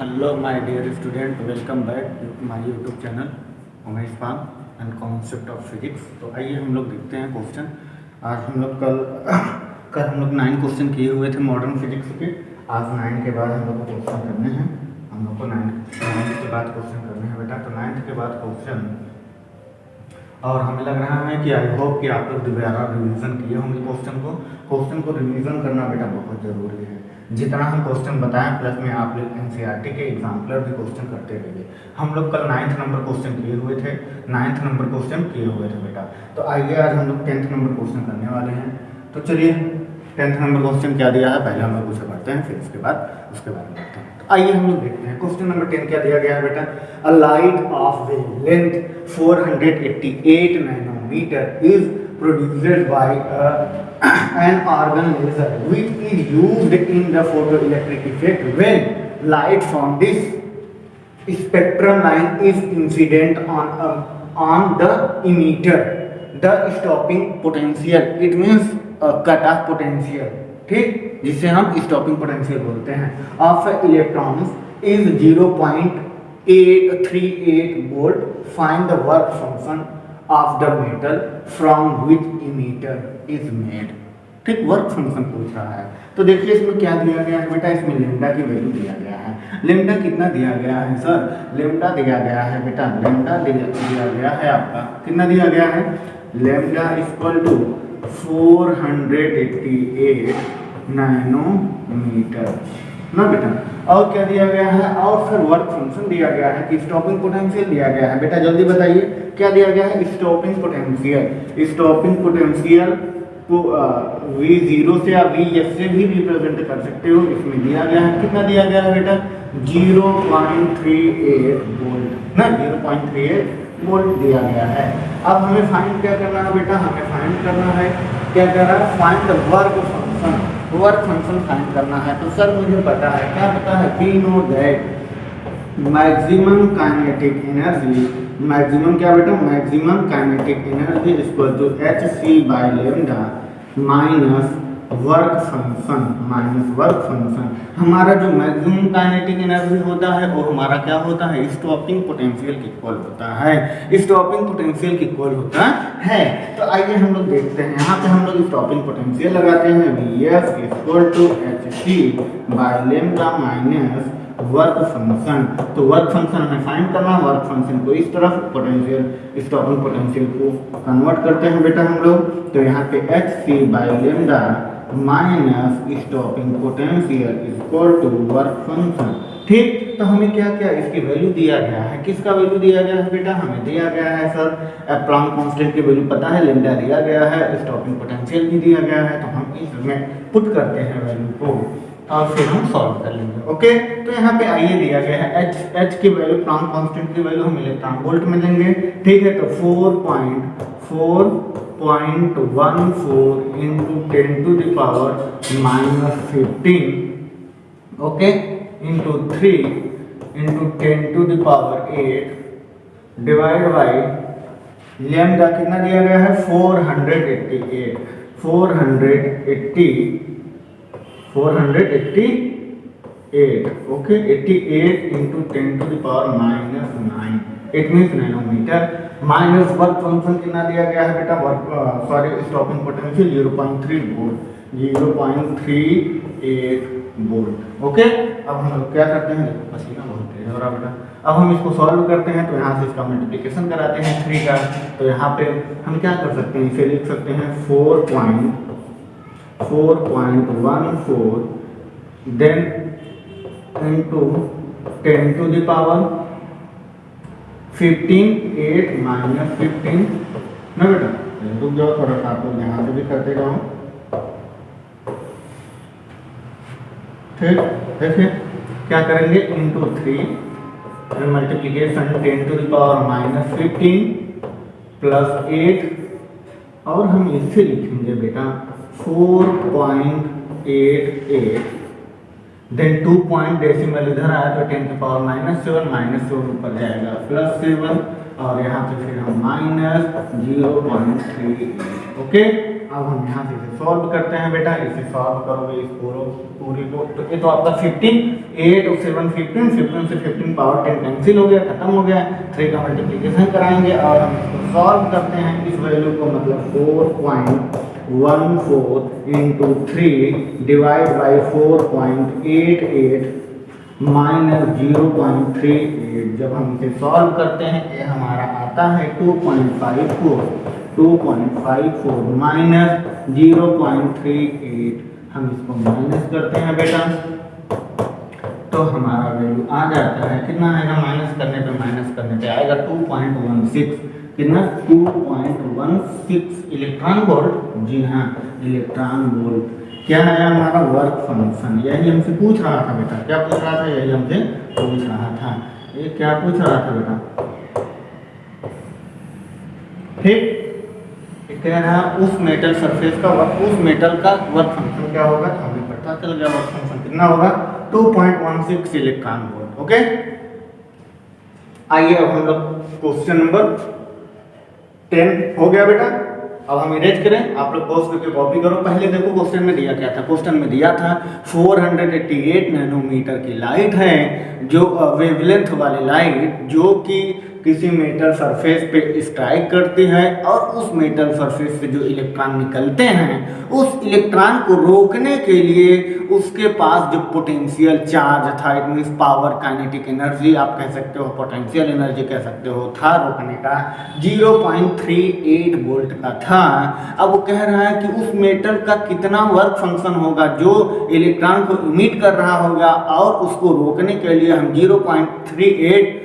Hello, my dear student. Welcome back to my YouTube channel Umesh Pal and concept of physics. तो आइए हम लोग देखते हैं क्वेश्चन। आज हम लोग कल हम लोग 9 क्वेश्चन किए हुए थे मॉडर्न फिजिक्स के। आज 9 के बाद हम लोग को क्वेश्चन करने हैं। हम लोग को 9 के बाद क्वेश्चन करने हैं बेटा। तो 9 के बाद क्वेश्चन, और हमें लग रहा है कि आई होप कि आप लोग दोबारा रिवीजन किए होंगे क्वेश्चन को रिवीजन करना बेटा बहुत ज़रूरी है। जितना हम क्वेश्चन बताएं प्लस में आप लोग एनसीईआरटी के एग्जाम्पलर भी क्वेश्चन करते रहिए। हम लोग कल 9th नंबर क्वेश्चन किए हुए थे, 9th नंबर क्वेश्चन किए हुए थे बेटा। तो आइए आज हम लोग 10th नंबर क्वेश्चन करने वाले हैं। तो चलिए 10th नंबर क्वेश्चन क्या दिया है पहले हम लोग उसे पढ़ते हैं, फिर उसके बाद बढ़ते हैं। तो आइए हम लोग देखते हैं क्वेश्चन नंबर 10 क्या दिया गया है बेटा। A light of wavelength 488 nanometre is produced by an organ laser which is used in the photoelectric effect when light from this spectrum line is incident on the emitter. The stopping potential, it means cut off potential, ठीक, जिसे हम stopping potential बोलते हैं, of electrons is 0.838 volt. Find the work function of the metal from which emitter is made. ठीक, work function पूछ रहा है। तो देखिए इसमें क्या दिया गया है बेटा, इसमें लेमडा की वैल्यू दिया गया है। लेमडा कितना दिया गया है सर? लेमडा दिया गया है बेटा, लेमडा दिया गया है आपका, कितना दिया गया है? लेमडा इक्वल टू 488 नैनोमीटर ना बेटा। और क्या दिया गया है? और फिर वर्क फंक्शन दिया गया है कि स्टॉपिंग पोटेंशियल दिया गया है। बेटा जल्दी बताइए क्या दिया गया है? Stopping potential. स्टॉपिंग पोटेंशियल को V0 से या Vs से भी रिप्रेजेंट कर सकते हो। इसमें दिया गया है, कितना दिया गया है बेटा? 0.38 वोल्ट ना, 0.38 वोल्ट दिया गया है। अब हमें फाइंड क्या करना है बेटा? हमें फाइंड करना है, क्या कर रहा है? Find the work function, work function find करना है। तो सर मुझे पता है, क्या पता है? We know that maximum kinetic energy, maximum क्या बेटा? Maximum kinetic energy equal to hc by lambda minus work function, minus work function. हमारा जो मैक्सिमम काइनेटिक एनर्जी होता है वो हमारा क्या होता है? स्टॉपिंग पोटेंशियल के इक्वल होता है, स्टॉपिंग पोटेंशियल के इक्वल होता है। तो आइए हम लोग देखते हैं, यहाँ पे हम लोग स्टॉपिंग पोटेंशियल लगाते हैं, Vf equal to hc by lambda minus work function. तो वर्क फंक्शन हमें फाइंड करना है, वर्क फंक्शन को इस तरफ, पोटेंशियल स्टॉपिंग पोटेंशियल को कन्वर्ट करते हैं बेटा हम लोग। तो यहाँ पे hc by lambda minus stopping potential equal to work function. ठीक, तो हमें क्या क्या इसकी वैल्यू दिया गया है? किसका वैल्यू दिया गया है बेटा? हमें दिया गया है सर प्लैंक कांस्टेंट की वैल्यू पता है, लैम्डा दिया गया है, स्टॉपिंग पोटेंशियल भी दिया गया है। तो हम इसमें पुट करते हैं वैल्यू को और फिर हम सॉल्व कर लेंगे। ओके, तो यहाँ पे आइए दिया गया है h की वैल्यू, प्लैंक कांस्टेंट की वैल्यू हम इलेक्ट्रॉन वोल्ट में लेंगे। ठीक है, तो 4.14 into 10 to the power -15, okay, into 3 into 10 to the power 8 divide by lambda कितना दिया गया है? 488, 488, okay, 88 into 10 to the power -9, it means nanometre. Minus work function कितना दिया गया है बेटा? Stopping potential 0.3 volt, 0.38 volt. Okay, अब हम लोग क्या करते हैं? देखो पसीना बहुत तेज हो रहा बेटा। अब हम इसको सॉल्व करते हैं, तो यहाँ से इसका मल्टीप्लिकेशन कराते हैं 3 का। तो यहाँ पे हम क्या कर सकते हैं? इसे लिख सकते हैं 4.14 then into 10 to the power 15, 8 minus 15 ना बेटा। रुक जाओ थोड़ा सा, आप लोग यहाँ से भी करते जाओ। ठीक, देखिए क्या करेंगे? Into 3 multiplication 10 to the power -15 plus 8, और हम इससे लिखेंगे बेटा 4.88 देन 2 पॉइंट डेसिमल इधर आया तो 10 की पावर -7 ऊपर जाएगा +7, और यहाँ पे फिर हम -0.38। ओके, अब हम यहाँ से इसे सॉल्व करते हैं बेटा, इसे सॉल्व करोगे इस पूरी को, तो ये तो आपका 15, 8 और 7 15, 15 से 15 पावर 10 कैंसिल हो गया, खत्म हो गया। 3 का मल्टीप्लिकेशन कराएंगे और हम इसको सॉल्व करते हैं। इस वैल्यू को मतलब 4.14 इंटू 3 डिवाइड बाई 4.88 माइनस 0.38। जब हम इसे सॉल्व करते हैं ये हमारा आता है 2.54 माइनस 0.38। हम इसको माइनस करते हैं बेटा, तो हमारा वैल्यू आ जाता है कितना आएगा, माइनस करने पे आएगा 2.16। कितना 2.16 इलेक्ट्रॉन वोल्ट। जी हाँ, इलेक्ट्रॉन वोल्ट। क्या है हमारा वर्क फंक्शन, यही हमसे पूछ रहा था बेटा। क्या पूछ रहा था, यही हमसे पूछ रहा था। ये क्या पूछ रहा था बेटा, ठीक। कह रहा उस मेटल सरफेस का उस मेटल का वर्क फंक्शन क्या होगा, तो हमें पता चल गया वर्क फंक्शन कितना होगा, 2.16 इलेक्ट्रॉन वोल्ट। ओके, आइए अब हम लोग क्वेश्चन नंबर 10 हो गया बेटा। अब हम इरेज करें, आप लोग पॉज करके कॉपी करो। पहले देखो क्वेश्चन में दिया क्या था। क्वेश्चन में दिया था 488 नैनोमीटर की लाइट है, जो वेवलेंथ वाली लाइट जो कि किसी मेटल सरफेस पे स्ट्राइक करती है और उस मेटल सरफेस से जो इलेक्ट्रॉन निकलते हैं उस इलेक्ट्रॉन को रोकने के लिए उसके पास जो पोटेंशियल चार्ज था, it means power, kinetic energy आप कह सकते हो, पोटेंशियल एनर्जी कह सकते हो, था रोकने का 0.38 वोल्ट का था। अब वो कह रहा है कि उस मेटल का कितना वर्क फंक्शन होगा जो इलेक्ट्रॉन को इमिट कर रहा होगा, और उसको रोकने के लिए हम 0.38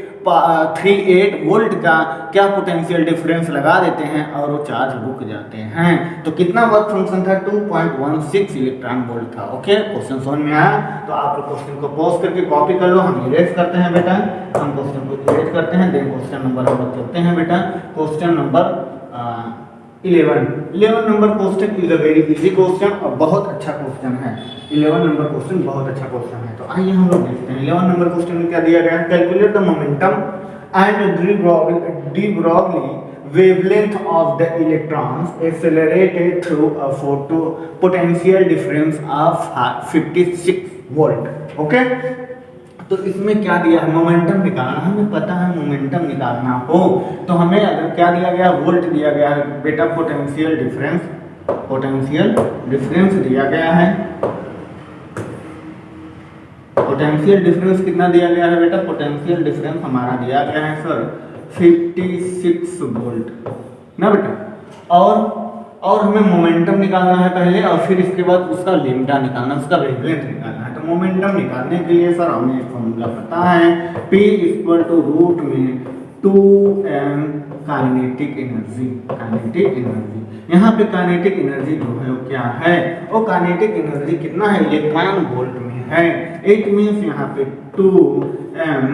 वोल्ट का क्या पोटेंशियल डिफरेंस लगा देते हैं और वो चार्ज रुक जाते हैं। तो कितना वर्क फंक्शन था, 2.16 इलेक्ट्रॉन वोल्ट था। ओके, क्वेश्चन समझ में आया? तो आप लोग क्वेश्चन को पॉज करके कॉपी कर लो। हम इरेज करते हैं बेटा, हम क्वेश्चन को इरेज करते हैं, देन क्वेश्चन नंबर हम लोग चलते हैं बेटा। Question number 11 number question is a very easy question और बहुत अच्छा क्वेश्चन है। 11 नंबर क्वेश्चन बहुत अच्छा क्वेश्चन है। तो आइए हम लोग देखते हैं 11 नंबर क्वेश्चन में क्या दिया गया है। Calculate the momentum and de Broglie wavelength of the electrons accelerated through a potential difference of 56 volt। Okay, तो इसमें क्या दिया है, मोमेंटम निकालना। हमें पता है मोमेंटम निकालना हो तो हमें अगर क्या दिया गया, वोल्ट दिया गया है बेटा, पोटेंशियल डिफरेंस दिया गया है। पोटेंशियल डिफरेंस कितना दिया गया है बेटा, पोटेंशियल डिफरेंस हमारा दिया गया है सर 56 वोल्ट ना बेटा। और हमें मोमेंटम निकालना है पहले और फिर इसके बाद उसका लैम्डा निकालना, उसका वेवलेंथ निकालना है। तो मोमेंटम निकालने के लिए सर हमें फॉर्मूला पता है, P = रूट में 2m काइनेटिक एनर्जी। यहाँ पे काइनेटिक एनर्जी जो है वो क्या है, वो काइनेटिक एनर्जी कितना है, इलेक्ट्रॉन वोल्ट में है। इट मीन्स यहाँ पे 2m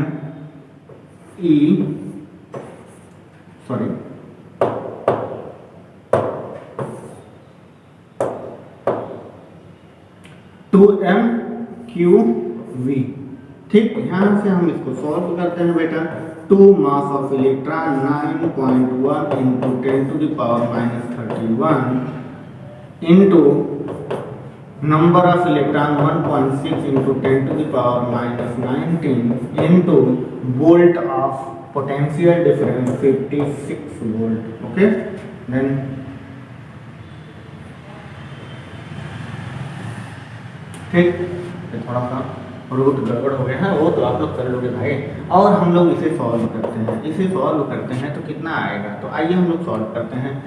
QV। ठीक, यहाँ से हम इसको सॉल्व करते हैं बेटा। 2 mass of electron 9.1 into 10⁻31 into number of electron 1.6 into 10⁻19 into volt of potential difference 56 volt. Okay, then ठीक, थोड़ा सा रूट गड़बड़ हो गया है, वो तो आप लोग कर लोगे भाई। और हम लोग इसे सॉल्व करते हैं, तो कितना आएगा। तो आइए हम लोग सॉल्व करते हैं।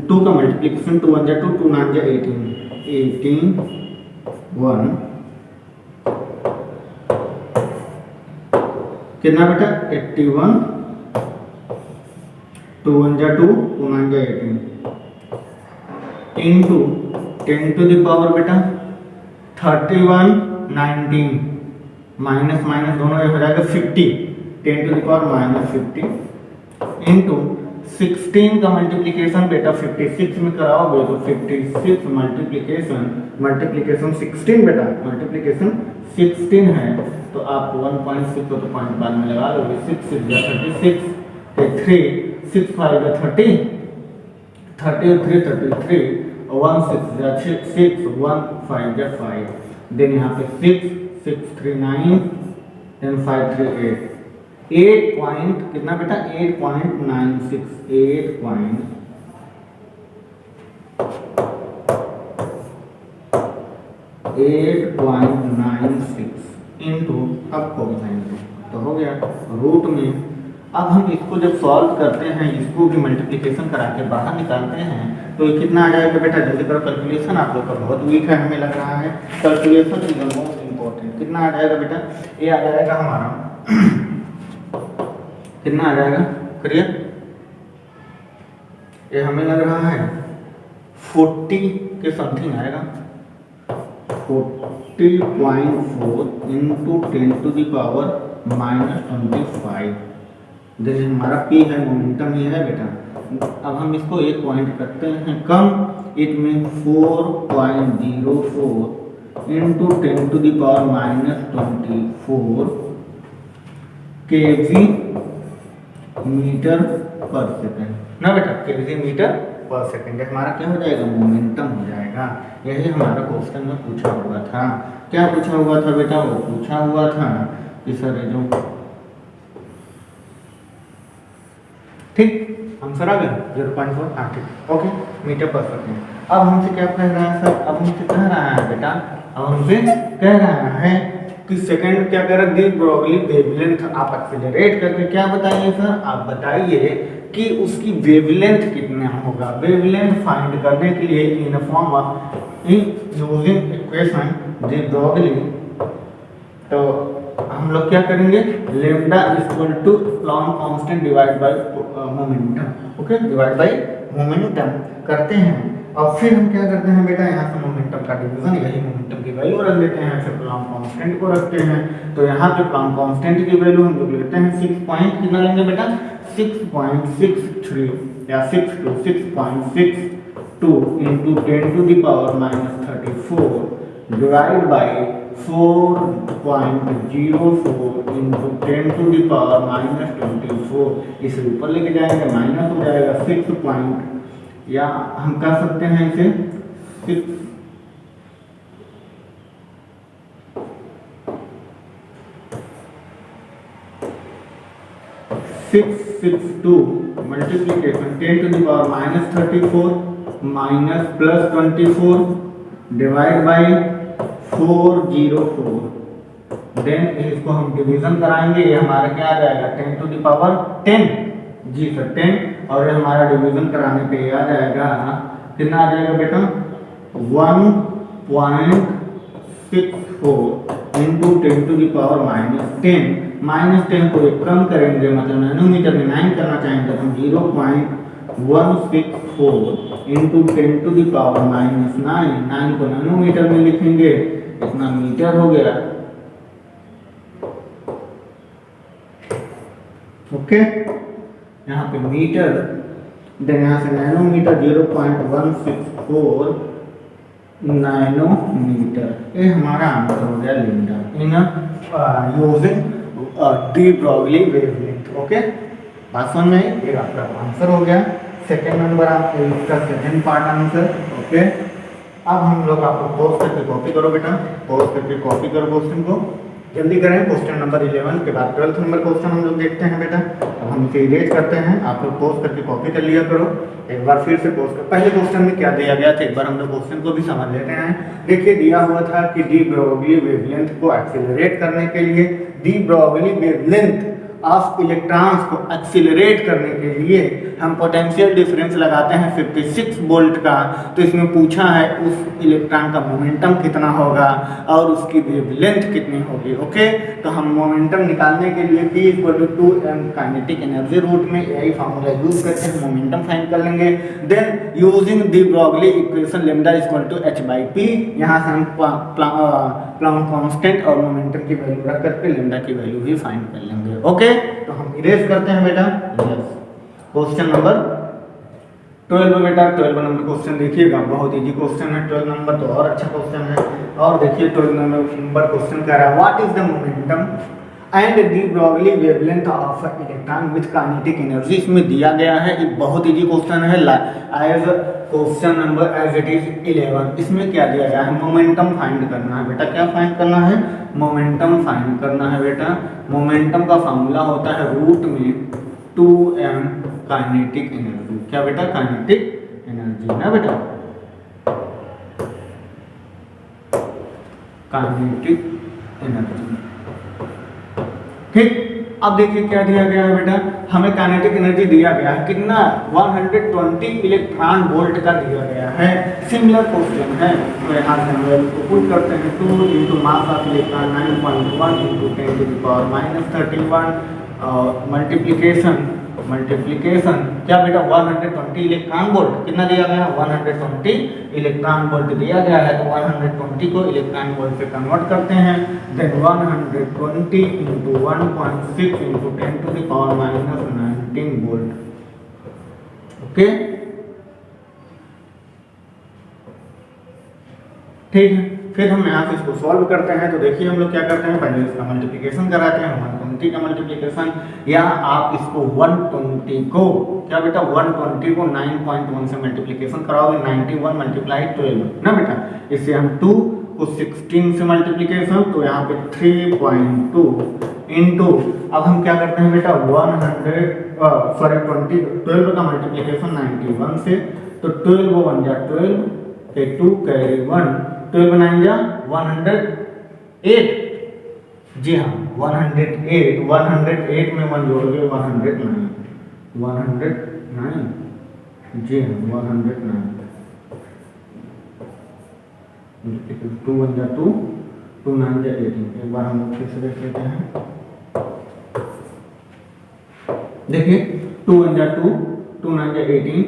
2 का मल्टीप्लिकेशन 2 1 जा 2 2 9 जा 18 1 कितना बेटा 81 2 1 जा 2 2 9 जा 18 इंटू 10 टू द पावर बेटा 31 19 माइनस दोनों हो जाएगा 50 10 टू द पावर -50 इंटू 16 का मल्टीप्लिकेशन बेटा 56 में कराओगे तो 56 मल्टीप्लिकेशन 16 बेटा, मल्टीप्लिकेशन 16 है तो आप 1.6 को तो पॉइंट बाद में लगा लोगे। 6 6 जा 36 3 6 5 जा 30 30 और 3 33 1 6 1 5 5, देन यहाँ पे 6 6 3 9, देन 5 3 8, 8 पॉइंट कितना बेटा 8.96, 8.96 इंटू अब कोसाइन तो हो गया रूट में। अब हम इसको जब सॉल्व करते हैं, इसको भी मल्टीप्लिकेशन करा के बाहर निकालते हैं, तो ये कितना आ जाएगा बेटा, जल्दी करो कैलकुलेशन, आप लोग का बहुत वीक है हमें लग रहा है। Calculation is most important. कितना आ जाएगा बेटा, ये आ जाएगा हमारा कितना आ जाएगा, करिए, ये हमें लग रहा है 40 के समथिंग आएगा, 40.4 into 10 to the power -25। Then हमारा पी है, मोमेंटम ये है बेटा। अब हम इसको एक पॉइंट करते हैं कम, it mean 4.04 into 10 to the power -24 KG metre पर सेकेंड ना बेटा, केजी मीटर पर सेकेंड हमारा क्या हो जाएगा, मोमेंटम हो जाएगा। यही हमारा क्वेश्चन में पूछा हुआ था। क्या पूछा हुआ था बेटा, वो पूछा हुआ था कि सर जो ठीक आंसर आ गया 0.4, हाँ ठीक, ओके, मीटर पर सेकेंड। अब हमसे क्या कह रहा है सर, अब हमसे कह रहा है बेटा, अब हमसे कह रहा है कि सेकंड क्या कह रहा है, दी ब्रोगली वेवलेंथ आप एक्सीलरेट करके क्या बताइए सर, आप बताइए कि उसकी वेवलेंथ कितना होगा। वेवलेंथ फाइंड करने के लिए in form of using equation de Broglie, तो हम लोग क्या करेंगे, lambda equal to Planck constant divide by momentum, okay, divide by momentum करते हैं। और फिर हम क्या करते हैं बेटा, यहाँ से मोमेंटम का डिवीजन, यही मोमेंटम की वैल्यू रख देते हैं, फिर प्लैंक कांस्टेंट को रखते हैं। तो यहाँ पे प्लैंक कांस्टेंट की वैल्यू हम लोग लेते हैं 6 पॉइंट कितना लेंगे बेटा, 6.63 या 6.62 into 10 to the power -34 divide by 4.04 into 10 to the power -24, इसे ऊपर लेके जाएंगे माइनस हो जाएगा 6 पॉइंट, या हम कह सकते हैं इसे 662 multiplication 10 to the power -34 minus +24 divide by 404, then इसको हम डिवीजन कराएंगे, ये हमारा क्या आ जाएगा 10 टू द पावर 10, जी सर 10, और ये हमारा डिवीजन कराने पे आ जाएगा कितना आ जाएगा बेटा 1.64 इंटू 10 टू द पावर -10, -10 को एक कम करेंगे, मतलब नैनोमीटर में 9 करना चाहेंगे तो हम 0.164 इंटू 10 टू द पावर -9, 9 को नैनोमीटर में लिखेंगे, इतना मीटर हो गया, ओके, यहाँ पे मीटर, देन यहाँ से नैनोमीटर 0.164 नैनोमीटर, ये हमारा आंसर हो गया lambda in using de Broglie wavelength, okay, बात समझ में आई, ये आपका आंसर हो गया। सेकंड नंबर आप इसका सेकंड पार्ट आंसर, ओके। अब हम लोग आपको पॉज करके कॉपी करो बेटा, पॉज करके कॉपी करो क्वेश्चन को, जल्दी करें। क्वेश्चन नंबर 11 के बाद 12th नंबर क्वेश्चन हम लोग देखते हैं बेटा। अब हम इसे इरेज करते हैं, आप लोग पॉज करके कॉपी कर लिया करो, एक बार फिर से पॉज कर, पहले क्वेश्चन में क्या दिया गया था एक बार हम लोग क्वेश्चन को भी समझ लेते हैं। देखिए दिया हुआ था कि डी ब्रोगली वेवलेंथ को एक्सीलरेट करने के लिए, de Broglie wavelength of electrons को एक्सीलरेट करने के लिए हम पोटेंशियल डिफरेंस लगाते हैं 56 वोल्ट का। तो इसमें पूछा है उस इलेक्ट्रॉन का मोमेंटम कितना होगा और उसकी वेवलेंथ कितनी होगी, ओके। तो हम मोमेंटम निकालने के लिए P = 2m kinetic energy root में यही फार्मूला यूज करके हम मोमेंटम फाइंड कर लेंगे। Then using de Broglie equation lambda = h/p, यहाँ से हम प्लैंक कांस्टेंट और मोमेंटम की वैल्यू रख करके लैम्डा की वैल्यू भी फाइंड कर लेंगे, ओके। तो हम इरेज करते हैं बेटा, यस। क्वेश्चन नंबर 12 बेटा, 12 नंबर क्वेश्चन देखिएगा, बहुत इजी क्वेश्चन है। 12 नंबर तो और अच्छा क्वेश्चन है। और देखिए 12 नंबर क्वेश्चन कह रहा है what is the momentum and de Broglie wavelength of electron with kinetic energy. इसमें दिया गया है, एक बहुत इजी क्वेश्चन है। As question number as it is 11। इसमें क्या दिया गया है, मोमेंटम फाइंड करना है बेटा। क्या फाइंड करना है, मोमेंटम फाइंड करना है बेटा। मोमेंटम का फॉर्मूला होता है रूट में 2m काइनेटिक एनर्जी। क्या बेटा, काइनेटिक एनर्जी ना बेटा, काइनेटिक एनर्जी। ठीक, अब देखिए क्या दिया गया है बेटा, हमें काइनेटिक एनर्जी दिया गया है कितना, 120 इलेक्ट्रॉन वोल्ट का दिया गया है। सिमिलर क्वेश्चन है, तो यहाँ से हम लोग को पुट करते हैं 2 into mass of electron 9.1 into 10 to the power -31 multiplication क्या बेटा, 120 इलेक्ट्रॉन वोल्ट कितना दिया गया है, 120 इलेक्ट्रॉन वोल्ट दिया गया है। तो 120 को इलेक्ट्रॉन वोल्ट से कन्वर्ट करते हैं, then 120 into 1.6 into 10 to the power -19 volt. Okay, ठीक है। फिर हम यहाँ से इसको सॉल्व करते हैं। तो देखिए हम लोग क्या करते हैं, पहले इसका मल्टीप्लिकेशन कराते हैं, 120 का मल्टीप्लिकेशन, या आप इसको 120 को क्या बेटा, 120 को 9.1 से मल्टीप्लिकेशन कराओगे, 91 मल्टीप्लाई 12 ना बेटा। इससे हम 2 को 16 से मल्टीप्लिकेशन, तो यहाँ पे 3.2 इंटू, अब हम क्या करते हैं बेटा, 12 का मल्टीप्लिकेशन 91 से, तो 12 बन जा 12 के 2 कैरी 1, 12 9 जा 108। जी हाँ 108 में 1 जोड़ोगे 109 जी हाँ 109। 2 1 जा 2, 2 9 जा 18। एक बार हम लोग फिर से देख लेते हैं। देखिए 2 1 जा 2, 2 9 जा 18,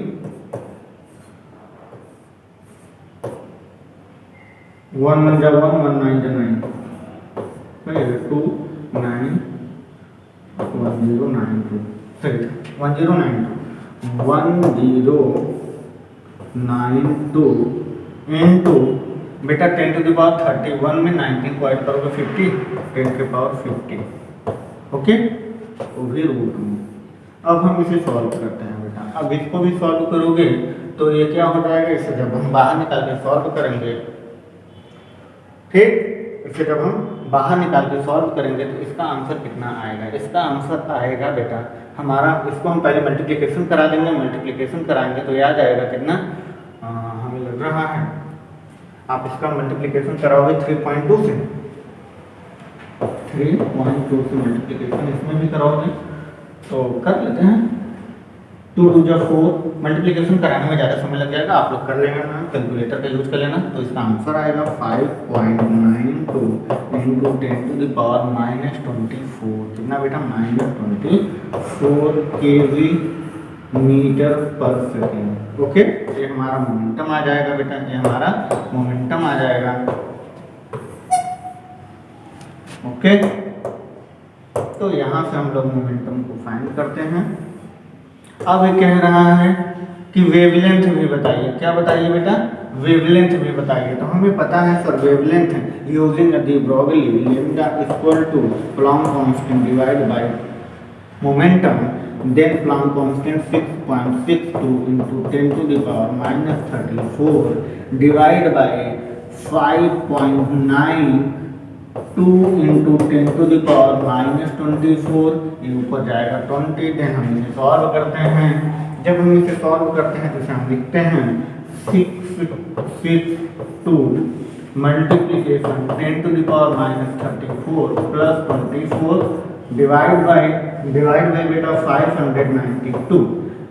1 1 जा 1, 1 9 जा 9, 2 9 1092 सही 1092 इनटू बेटा 10 टू द पावर 31 में 19 को ऐड करोगे 50, 10 के पावर 50। ओके, तो भी रूट में। अब हम इसे सॉल्व करते हैं बेटा। अब इसको भी सॉल्व करोगे तो ये क्या हो जाएगा, इसे जब हम बाहर निकाल के सॉल्व करेंगे, ठीक, इसे जब हम बाहर निकाल के सॉल्व करेंगे तो इसका आंसर कितना आएगा, इसका आंसर आएगा बेटा हमारा, इसको हम पहले मल्टीप्लिकेशन करा देंगे, मल्टीप्लिकेशन कराएंगे तो याद आएगा कितना, हमें लग रहा है आप इसका मल्टीप्लिकेशन कराओगे 3.2 से, 3.2 से मल्टीप्लिकेशन इसमें भी कराओगे तो कर लेते हैं। 2 2 जा 4, मल्टीप्लिकेशन कराने में ज़्यादा समय लग जाएगा, आप लोग कर लेना ना, कैलकुलेटर का यूज कर लेना। तो इसका आंसर आएगा 5.92 इंटू 10 टू द पावर -24, कितना बेटा, -24 kg मीटर पर सेकेंड। ओके, ये हमारा मोमेंटम आ जाएगा बेटा, ये हमारा मोमेंटम आ जाएगा। ओके, तो यहाँ से हम लोग मोमेंटम को फाइंड करते हैं। अब ये कह रहा है कि वेवलेंथ भी बताइए, क्या बताइए बेटा, वेवलेंथ भी बताइए। तो हमें पता है sir wavelength using the Broglie lambda equal to Planck constant divide by momentum, then Planck constant 6.62 into 10 to the power -34 divide by 5.92 into 10 to the power -24, ये ऊपर जाएगा 20। देन हम इसे सॉल्व करते हैं। जब हम इसे सॉल्व करते हैं तो इसे हम लिखते हैं 662 multiplication 10 to the power -34 plus 24 divide by बेटा 592।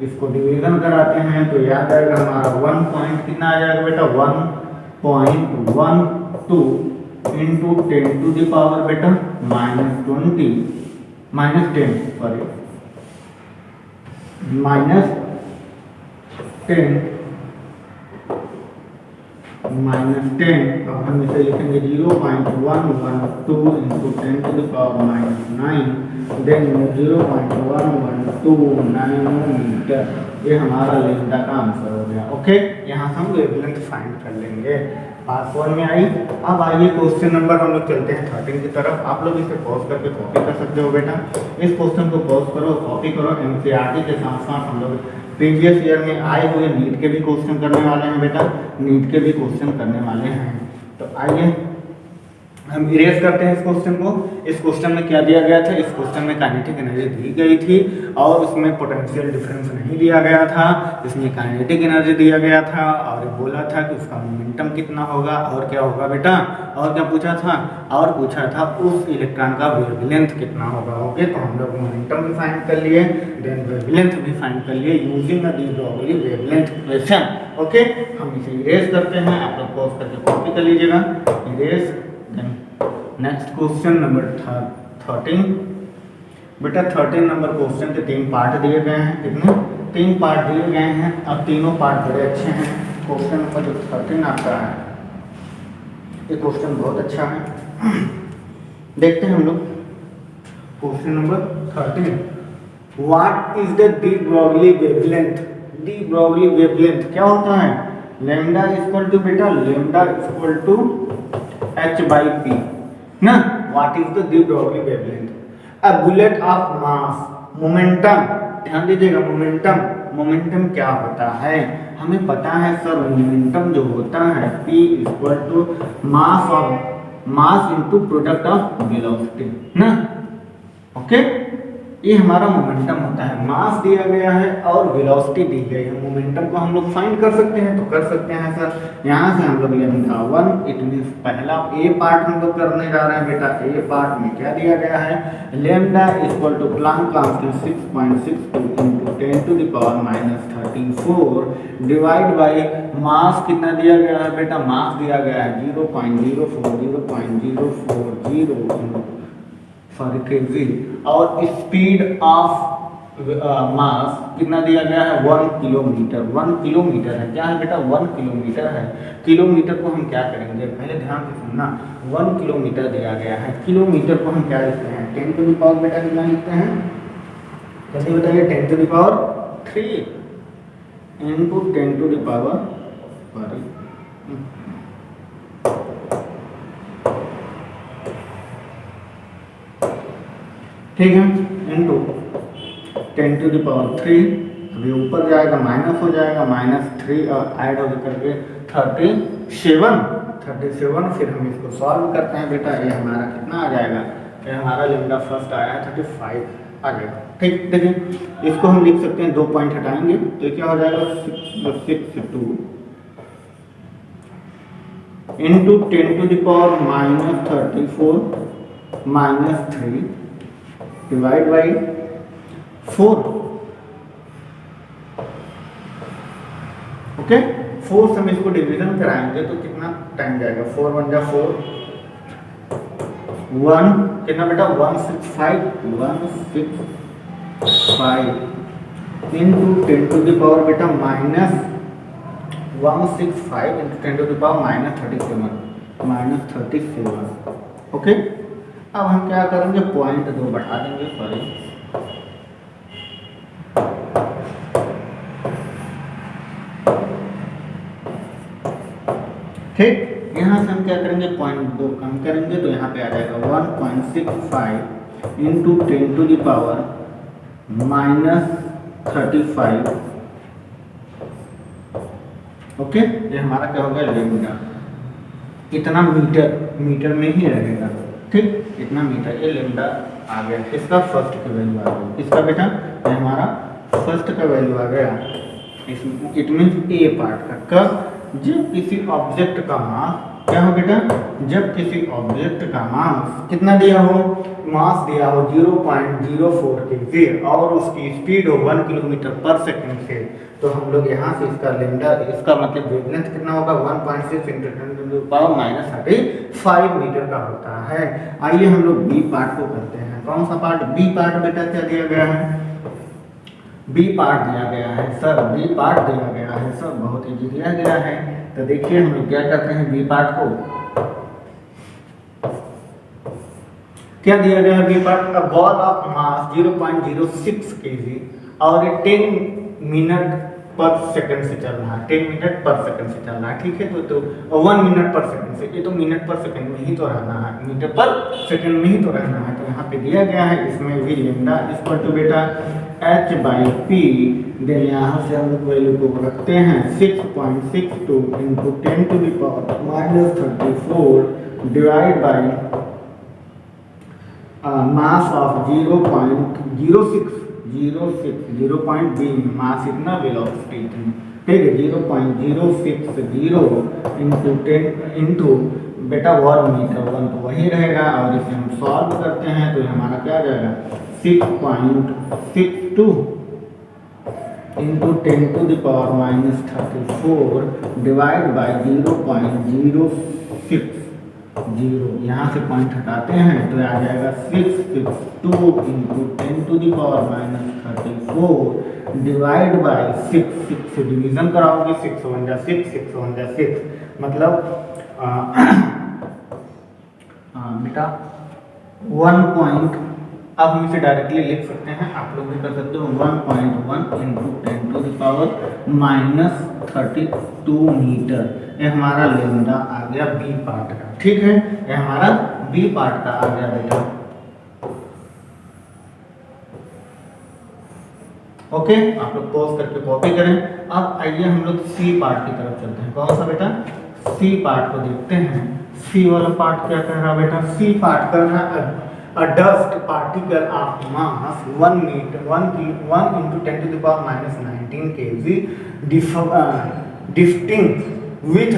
इसको डिवीजन कराते हैं तो याद आएगा हमारा 1 पॉइंट कितना आ जाएगा बेटा, 1.12 इंटू 10 टू द पावर बेटा -10 सॉरी -10 अब हम इसे लिखेंगे 0.112 into 10 to the power -9, then 0.112 nanometre. ये हमारा लैम्डा का आंसर हो गया। ओके, यहाँ से हम वेवलेंथ फाइंड कर लेंगे। बात समझ में आई। अब आइए क्वेश्चन नंबर हम लोग चलते हैं 13 की तरफ। आप लोग इसे पॉज करके कॉपी कर सकते हो बेटा, इस क्वेश्चन को पॉज करो, कॉपी करो। एनसीईआरटी के साथ साथ हम लोग प्रीवियस ईयर में आए हुए नीट के भी क्वेश्चन करने वाले हैं बेटा, नीट के भी क्वेश्चन करने वाले हैं। तो आइए हम इरेज करते हैं इस क्वेश्चन को। इस क्वेश्चन में क्या दिया गया था, इस क्वेश्चन में काइनेटिक एनर्जी दी गई थी और उसमें पोटेंशियल डिफरेंस नहीं दिया गया था, इसमें काइनेटिक एनर्जी दिया गया था और बोला था कि उसका मोमेंटम कितना होगा और क्या होगा बेटा, और क्या पूछा था, और पूछा था उस इलेक्ट्रॉन का वेवलेंथ कितना होगा। ओके, तो हम लोग मोमेंटम भी फाइंड कर लिए, देन वेवलेंथ भी फाइंड कर लिए using the de Broglie wavelength equation. Okay, हम इसे इरेज करते हैं, आप लोग पॉज करके कॉपी कर लीजिएगा, इरेज। नेक्स्ट क्वेश्चन नंबर 13 बेटा, 13 नंबर क्वेश्चन के 3 पार्ट दिए गए हैं। कितने? 3 पार्ट दिए गए हैं और तीनों पार्ट बड़े अच्छे हैं। क्वेश्चन नंबर जो 13 आपका है, ये क्वेश्चन बहुत अच्छा है। देखते हैं हम लोग question number 13। What is the de Broglie wavelength? De Broglie wavelength क्या होता है? लैम्डा इक्वल टू बेटा, लैम्डा इक्वल टू h/p ना। What is the de Broglie wavelength? A bullet of mass momentum, ध्यान दीजिएगा, मोमेंटम, मोमेंटम क्या होता है हमें पता है सर। मोमेंटम जो होता है p equal to mass of mass into product of velocity ना। ओके, ये हमारा मोमेंटम होता है। मास दिया गया है और वेलोसिटी दी गई है, मोमेंटम को हम लोग फाइंड कर सकते हैं, तो कर सकते हैं सर। यहाँ से हम लोग लैम्डा 1, इट मींस पहला ए पार्ट हम लोग करने जा रहे हैं बेटा। ए पार्ट में क्या दिया गया है? Lambda equal to Planck constant 6.62 into 10 to the power -34 divide by mass कितना दिया गया है बेटा? मास दिया गया है 0.040 सॉरी kg और स्पीड ऑफ मास कितना दिया गया है? 1 किलोमीटर। 1 किलोमीटर है, क्या है बेटा? 1 किलोमीटर है। किलोमीटर को हम क्या करेंगे, पहले ध्यान से सुनना। 1 किलोमीटर दिया गया है, किलोमीटर को हम क्या लिखते हैं? 10 टू द पावर बेटा कितना लिखते हैं? जल्दी बताइए, 10 to the power 3 into 10 to the power, sorry ठीक है, इंटू 10 टू द पावर 3, अभी ऊपर जाएगा माइनस हो जाएगा, -3 और ऐड हो करके 37। फिर हम इसको सॉल्व करते हैं बेटा, ये हमारा कितना आ जाएगा? ये हमारा लैम्डा फर्स्ट आया है 35 आ जाएगा। ठीक, देखिए इसको हम लिख सकते हैं, 2 पॉइंट हटाएंगे तो क्या हो जाएगा? 62 into 10 to the power -34 -3 divide by 4। Okay, 4 से हम इसको डिवीजन कराएंगे तो कितना टाइम जाएगा? 4 1 जा 4, 1 कितना बेटा? 165 इंटू 10 टू द पावर बेटा -165 into 10 to the power -37। Okay, अब हम क्या करेंगे? 0.2 बढ़ा देंगे, सॉरी ठीक। यहाँ से हम क्या करेंगे? 0.2 कम करेंगे तो यहाँ पे आ जाएगा 1.65 into 10 to the power -35। Okay, ये हमारा क्या होगा? लैम्डा। इतना मीटर में ही रहेगा, ठीक, इतना मीटर, ये लैम्डा आ गया। इसका फर्स्ट का वैल्यू आ गया, इसका बेटा ये हमारा फर्स्ट का वैल्यू आ गया। इट मीन्स ए पार्ट का। कब? जब किसी ऑब्जेक्ट का मास क्या हो बेटा? जब किसी ऑब्जेक्ट का मास कितना दिया हो? मास दिया हो 0.04 kg और उसकी स्पीड हो 1 किलोमीटर पर सेकंड से, तो हम लोग यहाँ से इसका लैम्डा, इसका मतलब वेवलेंथ कितना होगा? 1.6 into 10 to the power -35 metre का होता है। आइए हम लोग बी पार्ट को करते हैं। कौन सा पार्ट? बी पार्ट बेटा क्या दिया गया है? बी पार्ट दिया गया है सर, बी पार्ट दिया गया है सर, बहुत ईजी दिया गया है। तो देखिए हम लोग क्या करते हैं, बी पार्ट को क्या दिया गया है? B part, a ball of mass 0.06 kg और 10 मिनट पर सेकंड से चल रहा है, 10 मिनट पर सेकंड से चल रहा है, ठीक है। तो 1 मिनट पर सेकंड से, ये तो मिनट पर सेकंड में ही तो रहना है, मीटर पर सेकंड में ही तो रहना है। तो यहाँ पे दिया गया है, इसमें भी लैम्डा इक्वल टू बेटा एच बाई पी, देन यहाँ से हम लोग वैल्यू को रखते हैं 6.62 into 10 to the power minus 34 divide by mass of 0.06 0.b mass इतना वेलोसिटी इतनी, ठीक है 0.060 इंटू 10 इंटू बेटा 1 मीटर 1 तो वही रहेगा। और इसे हम सॉल्व करते हैं तो हमारा क्या आ जाएगा 6.62 into 10 to the power minus 34 divide by 0.060, यहाँ से पॉइंट हटाते हैं तो आ जाएगा 662 into 10 to the power minus 34 divide by 6 से डिवीजन कराओगे 6 1 जा 6 मतलब बेटा 1 पॉइंट, अब हम इसे डायरेक्टली लिख सकते हैं, आप लोग भी कर सकते हो 1.1 into 10 to the power minus 32 metre. ये हमारा लेमडा आ गया बी पार्ट का, ठीक है ये हमारा बी पार्ट का आ गया बेटा। ओके आप लोग पॉज करके कॉपी करें। अब आइए हम लोग सी पार्ट की तरफ चलते हैं। कौन सा बेटा सी पार्ट को देखते हैं। सी वाला पार्ट क्या कह रहा बेटा, सी पार्ट कर रहा है a dust particle of mass 1 meter 1 into 10 to the power minus 19 kg drifting with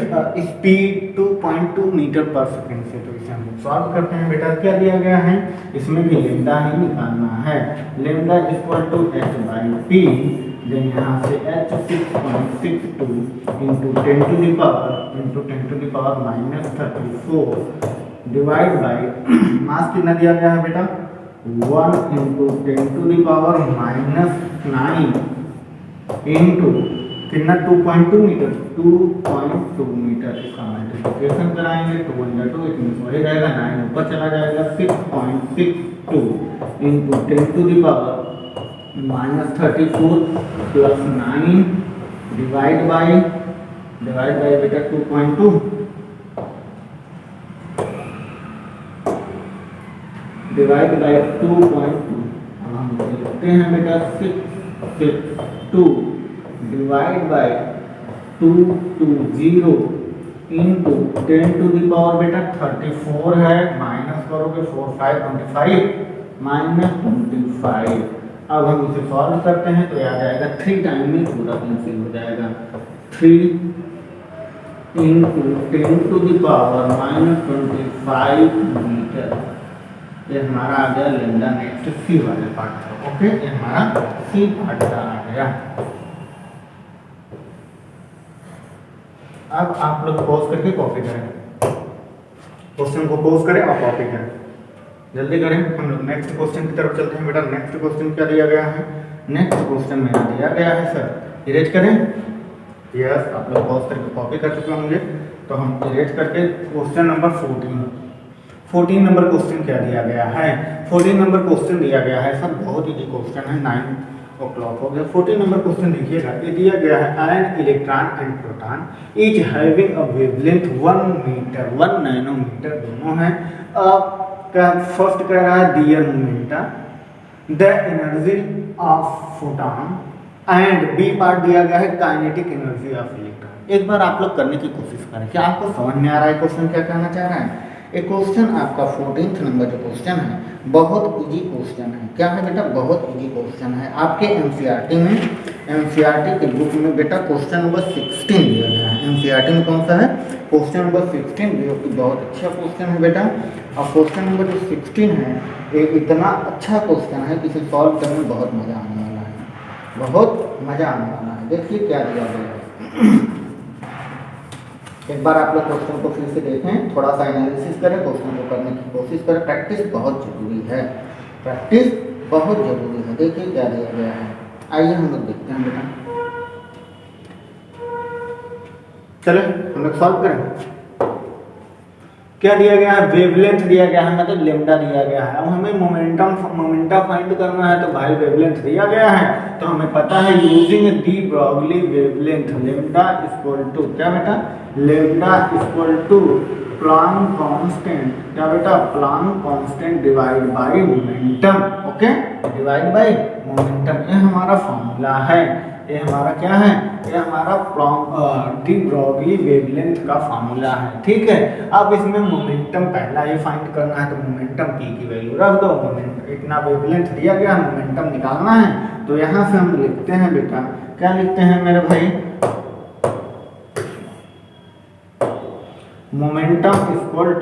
speed 2.2 metre पर सेकेंड से। तो इसे हम लोग सॉल्व करते हैं बेटा। क्या दिया गया है, इसमें भी लेमडा ही निकालना है। Lambda equal to H by P, then यहाँ से H 6.62 into 10 to the power minus 34 divide by mass कितना दिया गया है बेटा 1 into 10 to the power minus 9 into कितना 2.2 मीटर 2.2 मीटर। इसका मल्टीप्लिकेशन कराएंगे तो 1 जा 2 इसमें वही रहेगा 9 ऊपर चला जाएगा 6.62 into 10 to the power minus 34 plus 9 divide by बेटा 2.2 डिवाइड बाई 2.2। अब हम लिखते हैं बेटा 662 divide by 220 into 10 to the power बेटा 34 है, माइनस करोगे 4 5 25 माइनस 25। अब हम इसे सॉल्व करते हैं तो आ जाएगा 3 टाइम में पूरा कैंसिल हो जाएगा 3 into 10 to the power minus 25 metre. ये हमारा आ गया लेमडा। नेक्स्ट सी वाले पार्ट का। ओके ये हमारा सी पार्ट का आ गया। अब आप लोग पॉज करके कॉपी करें, क्वेश्चन को पॉज करें और कॉपी करें, जल्दी करें। हम लोग नेक्स्ट क्वेश्चन की तरफ चलते हैं बेटा। नेक्स्ट क्वेश्चन क्या दिया गया है, नेक्स्ट क्वेश्चन में दिया गया है सर इरेज करें। यस आप लोग पॉज करके कॉपी कर चुके होंगे तो हम इरेज करके क्वेश्चन नंबर 14 नंबर क्वेश्चन क्या दिया गया है। 14 नंबर क्वेश्चन दिया गया है सर, बहुत इजी क्वेश्चन है, 9 o'clock हो गया। 14 नंबर क्वेश्चन देखिएगा, ये दिया गया है an electron and proton is having a wavelength 1 metre 1 nanometre दोनों है। अब फर्स्ट कह रहा है dear momenta the energy of photon and B part दिया गया है काइनेटिक एनर्जी ऑफ इलेक्ट्रॉन। एक बार आप लोग करने की कोशिश करें, क्या आपको समझ में आ रहा है क्वेश्चन क्या कहना चाह रहा है। एक क्वेश्चन आपका 14th नंबर जो क्वेश्चन है बहुत इजी क्वेश्चन है। क्या है बेटा, बहुत इजी क्वेश्चन है। आपके एनसीईआरटी में, एनसीईआरटी के बुक में बेटा क्वेश्चन नंबर 16 दिया गया है। एनसीईआरटी में कौन सा है, क्वेश्चन नंबर 16, जो कि बहुत अच्छा क्वेश्चन है बेटा। और क्वेश्चन नंबर जो 16 है ये इतना अच्छा क्वेश्चन है कि इसे सॉल्व करने में बहुत मज़ा आने वाला है, बहुत मज़ा आने वाला है। देखिए क्या दिया गया है। एक बार आप लोग क्वेश्चन को फिर से देखें, थोड़ा सा एनालिसिस करें, क्वेश्चन को करने की कोशिश करें। प्रैक्टिस बहुत जरूरी है, प्रैक्टिस बहुत जरूरी है। देखिए क्या दिया गया है, आइए हम लोग देखते हैं बेटा। चले हम लोग सॉल्व करें। क्या दिया गया है, वेवलेंथ दिया गया है, मतलब लेमडा दिया गया है। अब हमें मोमेंटा फाइंड करना है तो भाई वेवलेंथ दिया गया है तो हमें पता है using de Broglie wavelength lambda equal to क्या बेटा, lambda equal to Planck constant, क्या बेटा, Planck constant divide by momentum, okay, divide by momentum, ये हमारा फॉर्मूला है, ये हमारा क्या है, ये हमारा डी ब्रॉगली वेवलेंथ का फॉर्मूला है, ठीक है। अब इसमें मोमेंटम पहला ही फाइंड करना है, तो मोमेंटम p की वैल्यू रख दो, मोमेंट इतना वेवलेंथ दिया गया, मोमेंटम निकालना है, तो यहाँ से हम लिखते हैं बेटा, क्या लिखते हैं मेरे भाई, momentum equal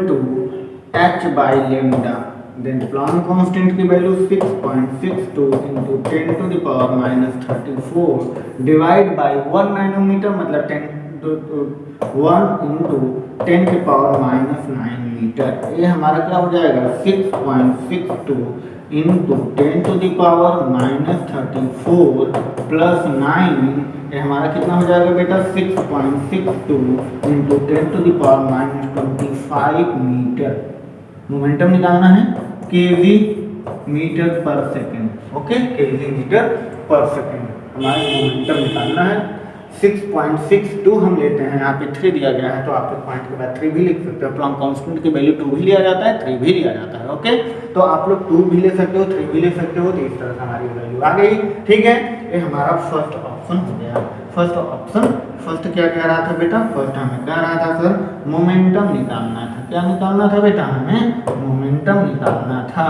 to h by lambda, then Planck constant की value 6.62 into 10 to the power minus 34 divide by 1 nanometre, मतलब 1 इंटू 10 की पावर माइनस 9 मीटर। ये हमारा क्या हो जाएगा, 6.62 into 10 to the power minus 34 plus 9, ये हमारा कितना हो जाएगा बेटा, 6.62 into 10 to the power minus 25 metre. Momentum निकालना है केजी मीटर पर सेकेंड, ओके, केजी मीटर पर सेकेंड हमारा मोमेंटम निकालना है। 6.62 हम लेते हैं, यहाँ पे 3 दिया गया है, तो आप पॉइंट के बाद 3 भी लिख सकते हो, प्लांक कांस्टेंट की वैल्यू 2 भी लिया जाता है, 3 भी लिया जाता है, ओके, तो आप लोग 2 भी ले सकते हो, 3 भी ले सकते हो, तो इस तरह से हमारी वैल्यू आ गई, ठीक है। ये हमारा फर्स्ट ऑप्शन हो गया। फर्स्ट ऑप्शन, फर्स्ट क्या कह रहा था बेटा, फर्स्ट हमें कह रहा था सर मोमेंटम निकालना था, क्या निकालना था बेटा, हमें मोमेंटम निकालना था,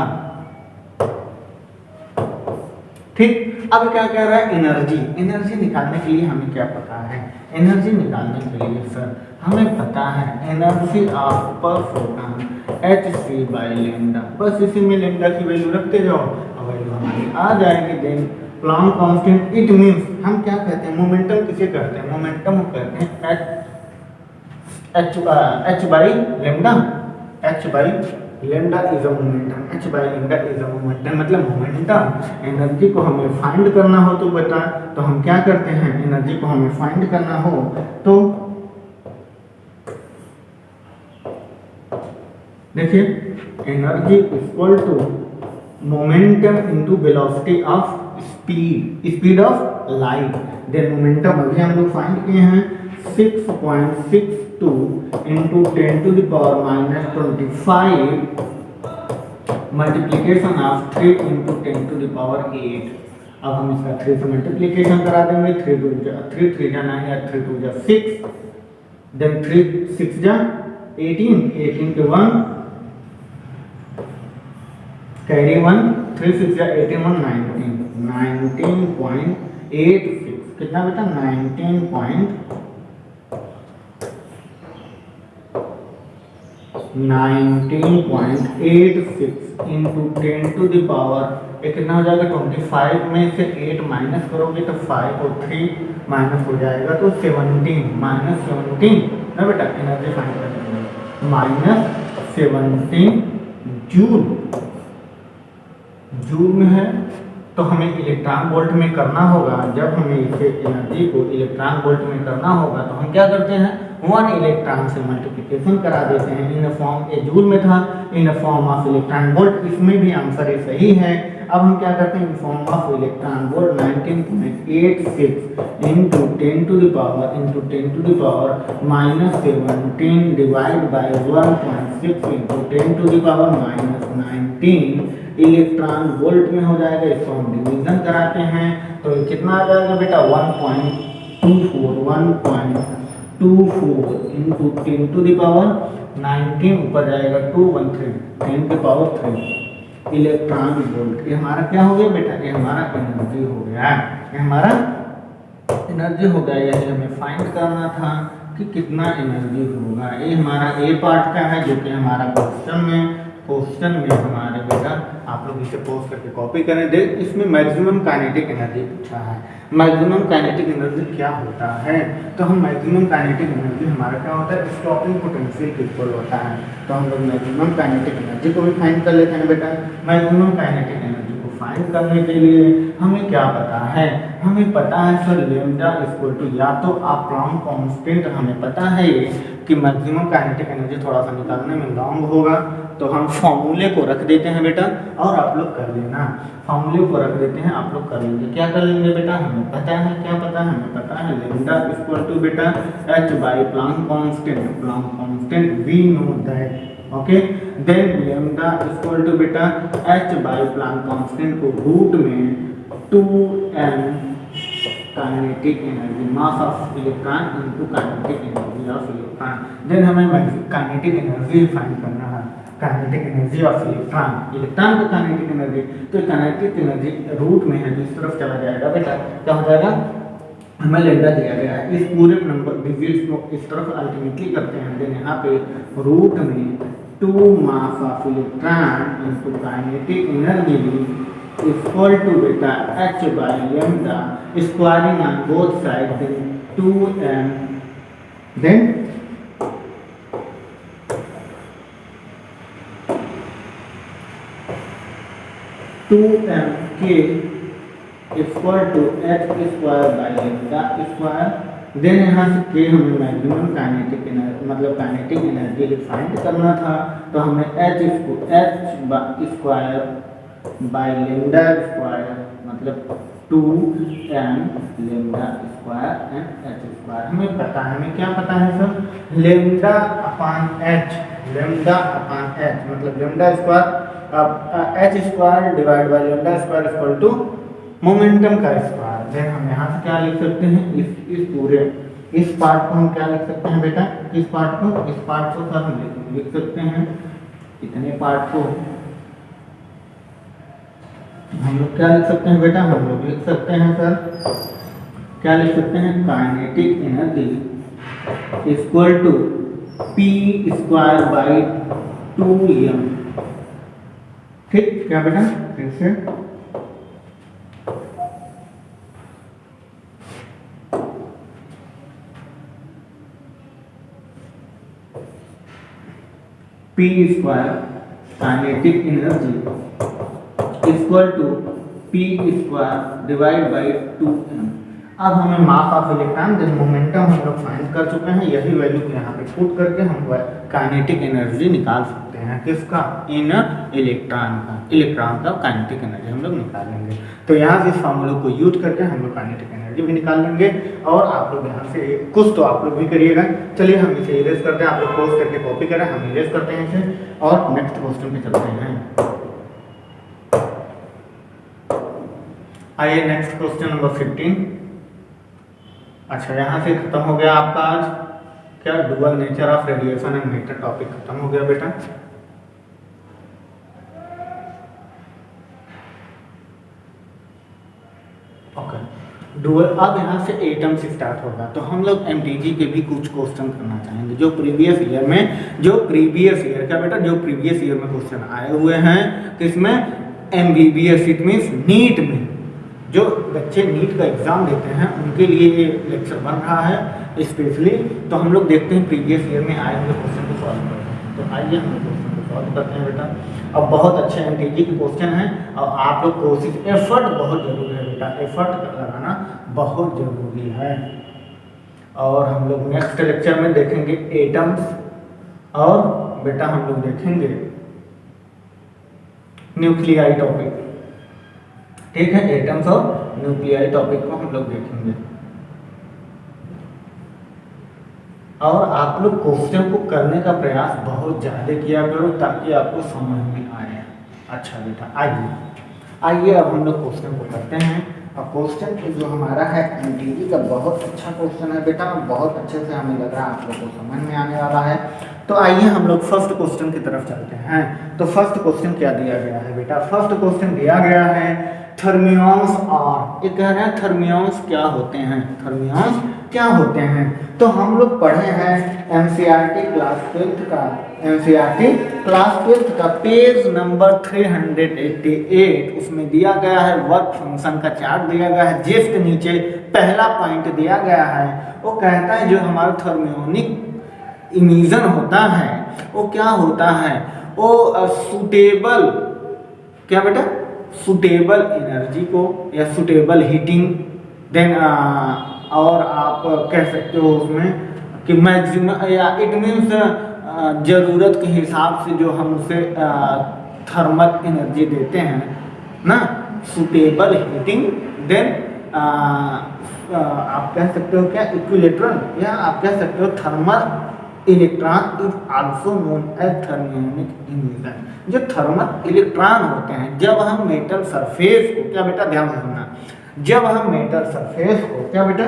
ठीक। अब क्या कह रहा है, एनर्जी, एनर्जी निकालने के लिए हमें क्या पता है, एनर्जी निकालने के लिए सर हमें पता है एनर्जी ऑफ पर फोटॉन hc बाई लेमडा, बस इसी में लेमडा की वैल्यू रखते जाओ और वैल्यू हमारी आ जाएगी। Then Planck constant, it means हम क्या कहते हैं, मोमेंटम किसे कहते हैं, मोमेंटम कहते हैं h by lambda, h by lambda is a momentum, h by lambda is a momentum, मतलब मोमेंटम। एनर्जी को हमें फाइंड करना हो तो बेटा, तो हम क्या करते हैं, एनर्जी को हमें फाइंड करना हो तो देखिए, energy equal to momentum into velocity of speed, speed of light. Then momentum अभी हम लोग फाइंड किए हैं 6.62 into 10 to the power minus 25 multiplication of 3 into 10 to the power 8। अब हम इसका 3 से मल्टीप्लीकेशन करा देंगे, 3 3 जा 9 या 3 2 जा 6, देन 3 6 जा 18, 18 के 1 कैरी 1, 3 6 या 18 1 19, 19.86, कितना बेटा, 19.86 इंटू 10 टू द पावर, ये कितना हो जाएगा, 25 में से 8 माइनस करोगे तो 5 और 3 माइनस हो जाएगा, तो 17 माइनस 17 ना बेटा, एनर्जी फाइंड करेंगे, माइनस 17 जूल, जूल में है, तो हमें इलेक्ट्रॉन वोल्ट में करना होगा। जब हमें इसे एनर्जी को इलेक्ट्रॉन वोल्ट में करना होगा तो हम क्या करते हैं, 1 इलेक्ट्रॉन से मल्टीप्लिकेशन करा देते हैं। इन फॉर्म, ए जूल में था, इन फॉर्म ऑफ इलेक्ट्रॉन वोल्ट, इसमें भी आंसर ये सही है। अब हम क्या करते हैं, in form of electron volt 19.86 into 10 to the power into 10 to the power minus 17 divide by 1.6 into 10 to the power minus 19 electron volt में हो जाएगा। इसको हम डिवीजन कराते हैं तो कितना आ जाएगा बेटा, 1.24 इंटू 10 टू द पावर 19, ऊपर जाएगा 213, 10 के पावर 3 इलेक्ट्रॉन वोल्ट। ये हमारा क्या हो गया बेटा, ये हमारा एनर्जी हो गया, ये हमारा एनर्जी हो गया। यही हमें फाइंड करना था कि कितना एनर्जी होगा। ये हमारा ए पार्ट का है, जो कि हमारा क्वेश्चन में हमारे बेटा आप लोग इसे पोस्ट करके कॉपी करें। देख, इसमें मैक्सिमम काइनेटिक एनर्जी पूछा है। मैक्सिमम काइनेटिक एनर्जी क्या होता है, तो हम मैक्सिमम काइनेटिक एनर्जी हमारा क्या होता है, स्टॉपिंग पोटेंशियल के इक्वल होता है। तो हम लोग मैक्सिमम काइनेटिक एनर्जी को भी फाइंड कर लेते हैं बेटा। मैक्सिमम काइनेटिक एनर्जी को फाइंड करने के लिए हमें क्या पता है, हमें पता है सर लेमडा इक्वल टू, या तो आप प्लांक कांस्टेंट, हमें पता है ये कि मैक्सिमम काइनेटिक एनर्जी थोड़ा सा निकालने में लॉन्ग होगा, तो हम फॉर्मूले को रख देते हैं बेटा, और आप लोग कर लेना, फॉर्मूले को रख देते हैं, आप लोग कर लेंगे। क्या कर लेंगे बेटा, हमें पता है, क्या पता है, हमें पता है लेमडा इक्वल टू बेटा h by Planck constant we know that, okay. Then lambda equal to बेटा h बाई प्लांक कांस्टेंट को रूट में 2m kinetic energy, mass of electron into kinetic energy of electron. Then हमें kinetic energy find करना है, kinetic energy of electron, electron का kinetic energy, तो kinetic energy root में है तो इस तरफ चला जाएगा बेटा, क्या हो जाएगा, हमें लेमडा दिया गया है, इस पूरे नंबर डिजिट्स को इस तरफ अल्टीमेटली करते हैं, देन यहाँ पे रूट में 2 mass of electron into kinetic energy equal to बेटा h by lambda, squaring on both side, then 2m, then K equal to h square by lambda square. Then यहाँ से के हमें मैक्सिमम काइनेटिक एनर्जी मतलब kinetic energy find करना था, तो हमें h square by lambda square मतलब 2m lambda square and h square, हमें पता है, हमें क्या पता है sir, lambda upon h, lambda upon h मतलब lambda square h square divide by lambda square equal to momentum का स्क्वायर। देन हम यहाँ से क्या लिख सकते हैं, इस पूरे इस पार्ट को हम क्या लिख सकते हैं बेटा, इस पार्ट को सर हम लिख सकते हैं, इतने पार्ट को हम लोग क्या लिख सकते हैं बेटा, हम लोग लिख सकते हैं सर, क्या लिख सकते हैं, kinetic energy equal to p square by 2m, ठीक, क्या बेटा, फिर से p square kinetic energy equal to p square divide by 2m। अब हमें mass of electron then momentum हम लोग फाइंड कर चुके हैं, यही वैल्यू को यहाँ पे पुट करके हम काइनेटिक एनर्जी निकाल सकते हैं, किसका, इन इलेक्ट्रॉन का काइनेटिक एनर्जी हम लोग निकालेंगे। तो यहाँ से इस फॉर्मूले को यूज करके हम लोग काइनेटिक एनर्जी भी निकाल लेंगे, और आप लोग यहाँ से कुछ तो आप लोग भी करिएगा। चलिए हम इसे इरेज करते हैं, आप लोग पोस्ट करके कॉपी करें, हम इरेज करते हैं इसे और नेक्स्ट क्वेश्चन पे चलते हैं। आइए नेक्स्ट क्वेश्चन नंबर 15। अच्छा, यहाँ से खत्म हो गया आपका आज क्या, dual nature of radiation and matter topic खत्म हो गया बेटा। ओके, डुअल, अब यहाँ से एटम से स्टार्ट होगा, तो हम लोग एमटीजी के भी कुछ क्वेश्चन करना चाहेंगे जो प्रीवियस ईयर क्या बेटा, जो प्रीवियस ईयर में क्वेश्चन आए हुए हैं, किसमें, एमबीबीएस, इट मीन्स नीट में, जो बच्चे नीट का एग्जाम देते हैं उनके लिए ये लेक्चर बन रहा है स्पेशली। तो हम लोग देखते हैं प्रीवियस ईयर में आए हुए क्वेश्चन को सॉल्व करते हैं, तो आइए हम लोग क्वेश्चन को सॉल्व करते हैं बेटा। अब बहुत अच्छे एमटीजी के क्वेश्चन हैं, और आप लोग कोशिश, एफर्ट बहुत जरूरी है बेटा, एफर्ट लगाना बहुत जरूरी है। और हम लोग नेक्स्ट लेक्चर में देखेंगे एटम्स, और बेटा हम लोग देखेंगे न्यूक्लियाई टॉपिक, ठीक है, एटम्स और न्यूक्लियाई टॉपिक को हम लोग देखेंगे। और आप लोग क्वेश्चन को करने का प्रयास बहुत ज़्यादा किया करो ताकि आपको समझ में आए। अच्छा बेटा, आइए अब हम लोग क्वेश्चन को करते हैं। और क्वेश्चन जो हमारा है एमटीजी का बहुत अच्छा क्वेश्चन है बेटा, बहुत अच्छे से हमें लग रहा है आप लोग को समझ में आने वाला है। तो आइए हम लोग फर्स्ट क्वेश्चन की तरफ चलते हैं। तो फर्स्ट क्वेश्चन क्या दिया गया है बेटा, फर्स्ट क्वेश्चन दिया गया है थर्मियंस आर, ये कह रहे हैं थर्मियंस क्या होते हैं, थर्मियंस क्या होते हैं। तो हम लोग पढ़े हैं एनसीईआरटी क्लास 12th का पेज नंबर 388, उसमें दिया गया है वर्क फंक्शन का चार्ट दिया गया है, जिसके नीचे पहला पॉइंट दिया गया है, वो कहता है जो हमारा थर्मियोनिक इमिशन होता है वो क्या होता है, वो सूटेबल, क्या बेटा, सुटेबल एनर्जी को या सुटेबल हीटिंग, देन और आप कह सकते हो उसमें कि मैक्सिमम या इट मीन्स ज़रूरत के हिसाब से जो हम उसे थर्मल एनर्जी देते हैं ना, सुटेबल हीटिंग, देन आप कह सकते हो क्या इक्विलेटरल, या आप कह सकते हो thermal electron is also known as thermionic emission. जो थर्मल इलेक्ट्रॉन होते हैं, जब हम मेटल सरफेस को, क्या बेटा ध्यान से सुनना, जब हम मेटल सरफेस को, क्या बेटा,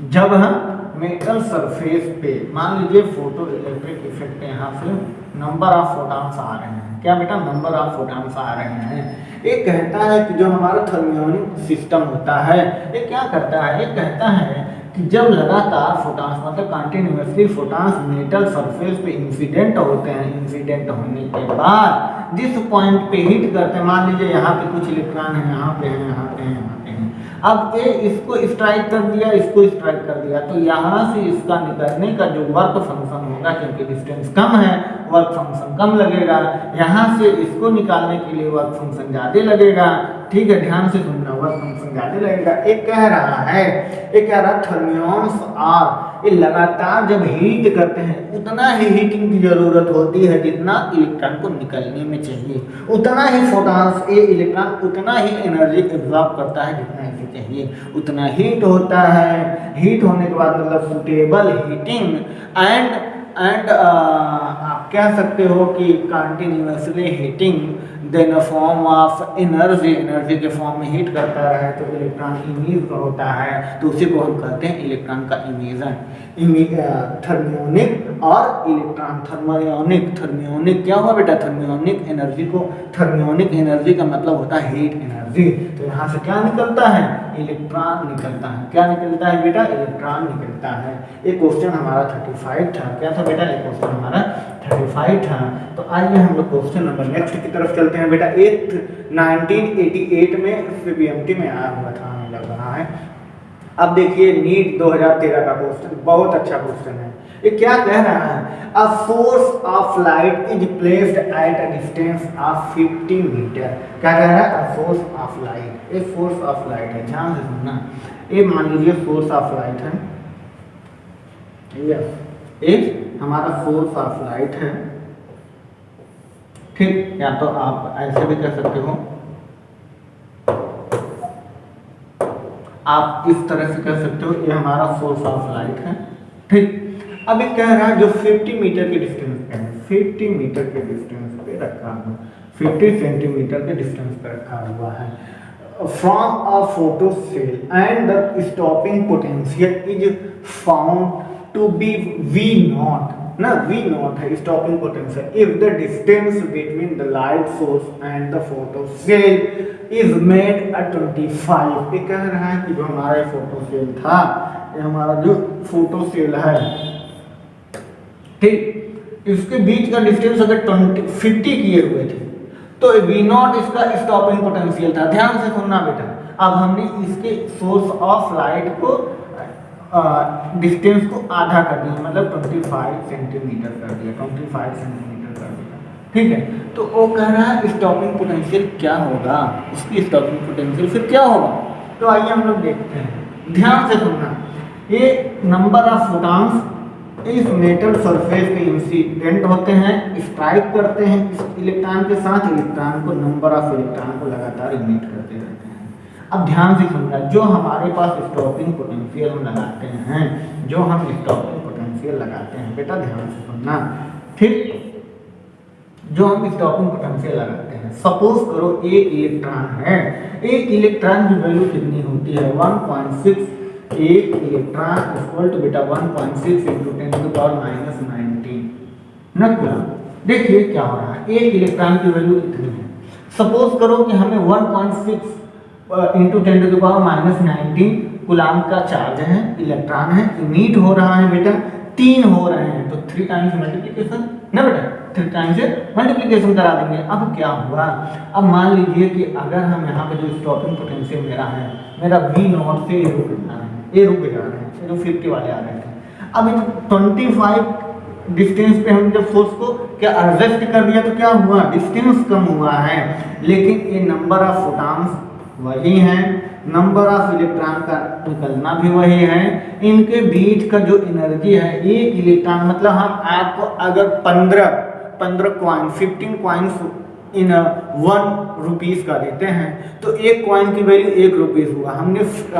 जब हम मेटल सरफेस पे मान लीजिए फोटो इलेक्ट्रिक इफेक्ट, यहाँ से नंबर ऑफ फोटॉन्स आ रहे हैं, क्या बेटा नंबर ऑफ फोटॉन्स आ रहे हैं। ये कहता है कि जो हमारा थर्मियोनिक सिस्टम होता है ये क्या करता है, ये कहता है कि जब लगातार फोटॉन्स मतलब कंटिन्यूअसली फोटॉन्स मेटल सरफेस पे इंसिडेंट होते हैं, इंसिडेंट होने के बाद जिस पॉइंट पे हिट करते हैं, मान लीजिए यहाँ पे कुछ इलेक्ट्रॉन है, यहाँ पे है, यहाँ पे है, यहाँ पे है, अब ये इसको स्ट्राइक कर दिया, इसको स्ट्राइक कर दिया, तो यहाँ से इसका निकलने का जो वर्क फंक्शन होगा, क्योंकि डिस्टेंस कम है वर्क फंक्शन कम लगेगा, यहाँ से इसको निकालने के लिए वर्क फंक्शन ज़्यादा लगेगा। ठीक है, ध्यान से सुनना, वर्क फंक्शन ज़्यादा लगेगा। एक कह रहा है, एक कह रहा थर्मियॉन्स आर, ये लगातार जब हीट करते हैं उतना ही हीटिंग की ज़रूरत होती है जितना इलेक्ट्रॉन को निकलने में चाहिए, उतना ही फोटॉन्स, ये इलेक्ट्रॉन उतना ही एनर्जी एब्जॉर्ब करता है जितना इसे चाहिए, उतना हीट होता है। हीट होने के बाद मतलब सुटेबल हीटिंग एंड आप कह सकते हो कि continuously heating, then form of energy, energy के फॉर्म में हीट करता रहे तो इलेक्ट्रॉन इमिज होता है, तो उसी को हम कहते हैं इलेक्ट्रॉन का इमिशन। थर्मियोनिक और इलेक्ट्रॉन, थर्मियोनिक क्या हुआ बेटा, थर्मियोनिक एनर्जी को, थर्मियोनिक एनर्जी का मतलब होता है हीट एनर्जी, तो यहाँ से क्या निकलता है, इलेक्ट्रॉन निकलता है। क्या निकलता है बेटा, इलेक्ट्रॉन निकलता है। एक क्वेश्चन हमारा 35 था, क्या था बेटा, एक क्वेश्चन हमारा 35 था। तो आइए हम लोग क्वेश्चन नंबर नेक्स्ट की तरफ चलते हैं बेटा। 1988 में बीएमटी में आया हुआ था, हमें लग रहा है। अब देखिए नीट 2013 का क्वेश्चन, बहुत अच्छा क्वेश्चन है। ये क्या कह रहा है, a source of light is placed at a distance of 50 metre. क्या कह रहा है, अ सोर्स ऑफ लाइट, एक सोर्स ऑफ लाइट है, ध्यान से सुनना। ये मान लीजिए सोर्स ऑफ लाइट है, एक हमारा सोर्स ऑफ लाइट है, ठीक, या तो आप ऐसे भी कह सकते हो, आप इस तरह से कह सकते हो, ये हमारा सोर्स ऑफ लाइट है, ठीक। अभी कह रहा है जो 50 मीटर के डिस्टेंस पे है, 50 मीटर के डिस्टेंस पे रखा हुआ, 50 सेंटीमीटर के डिस्टेंस पे रखा हुआ है, from a photo cell and the stopping potential is found to be V naught, ना V नॉट है stopping potential, if the distance between the light source and the photo cell is made a 25। ये कह रहा है कि जो हमारा photo cell था, ये हमारा जो फोटो सेल है, ठीक, इसके बीच का डिस्टेंस अगर 50 किए हुए थे तो V नॉट इसका स्टॉपिंग पोटेंशियल था। ध्यान से सुनना बेटा, अब हमने इसके सोर्स ऑफ लाइट को डिस्टेंस को आधा कर दिया, मतलब 25 सेंटीमीटर कर दिया, 25 सेंटीमीटर कर दिया, ठीक है। तो वो कह रहा है स्टॉपिंग पोटेंशियल क्या होगा, उसकी स्टॉपिंग पोटेंशियल फिर क्या होगा। तो आइए हम लोग देखते हैं, ध्यान से सुनना। ये नंबर ऑफ फोटॉन्स इस मेटल सरफेस पे इंसिडेंट होते हैं, स्ट्राइक करते हैं इस इलेक्ट्रॉन के साथ, इलेक्ट्रॉन को, नंबर ऑफ इलेक्ट्रॉन को लगातार इमिट करते रहते हैं। अब ध्यान से सुनना, जो हमारे पास स्टॉपिंग पोटेंशियल हम लगाते हैं, जो हम स्टॉपिंग पोटेंशियल लगाते हैं बेटा, ध्यान से सुनना, ठीक, जो हम स्टॉपिंग पोटेंशियल लगाते हैं, सपोज करो एक इलेक्ट्रॉन है, एक इलेक्ट्रॉन की वैल्यू कितनी होती है, 1.6, एक इलेक्ट्रॉन इक्वल टू बेटा 1.6 इंटू 10⁻⁻19 न कूलम। देखिए क्या हो रहा है, एक इलेक्ट्रॉन की वैल्यू इतनी है, सपोज करो कि हमें 1.6 इंटू 10⁻19 कूलम का चार्ज है, इलेक्ट्रॉन है, इमिट हो रहा है बेटा, 3 हो रहे हैं, तो 3 टाइम्स मल्टीप्लिकेशन ना बेटा, 3 टाइम्स से मल्टीप्लिकेशन करा देंगे। अब क्या हुआ, अब मान लीजिए कि अगर हम यहाँ पे जो स्टॉपिंग पोटेंशियल मेरा है, मेरा V नॉट से ये रुक जा रहे हैं, ये रुक जा रहे हैं, जो 50 वाले आ रहे थे। अब 25 डिस्टेंस पे हम जब सोर्स को क्या एडजस्ट कर दिया तो क्या हुआ, डिस्टेंस कम हुआ है, लेकिन ये नंबर ऑफ फोटॉन्स वही है, नंबर ऑफ इलेक्ट्रॉन का निकलना भी वही है, इनके बीच का जो एनर्जी है एक इलेक्ट्रॉन, मतलब हम आपको अगर 15 कॉइन 15 कॉइन्स इन 1 रुपीस का देते हैं तो एक कॉइन की वैल्यू 1 रुपीस हुआ, हमने 100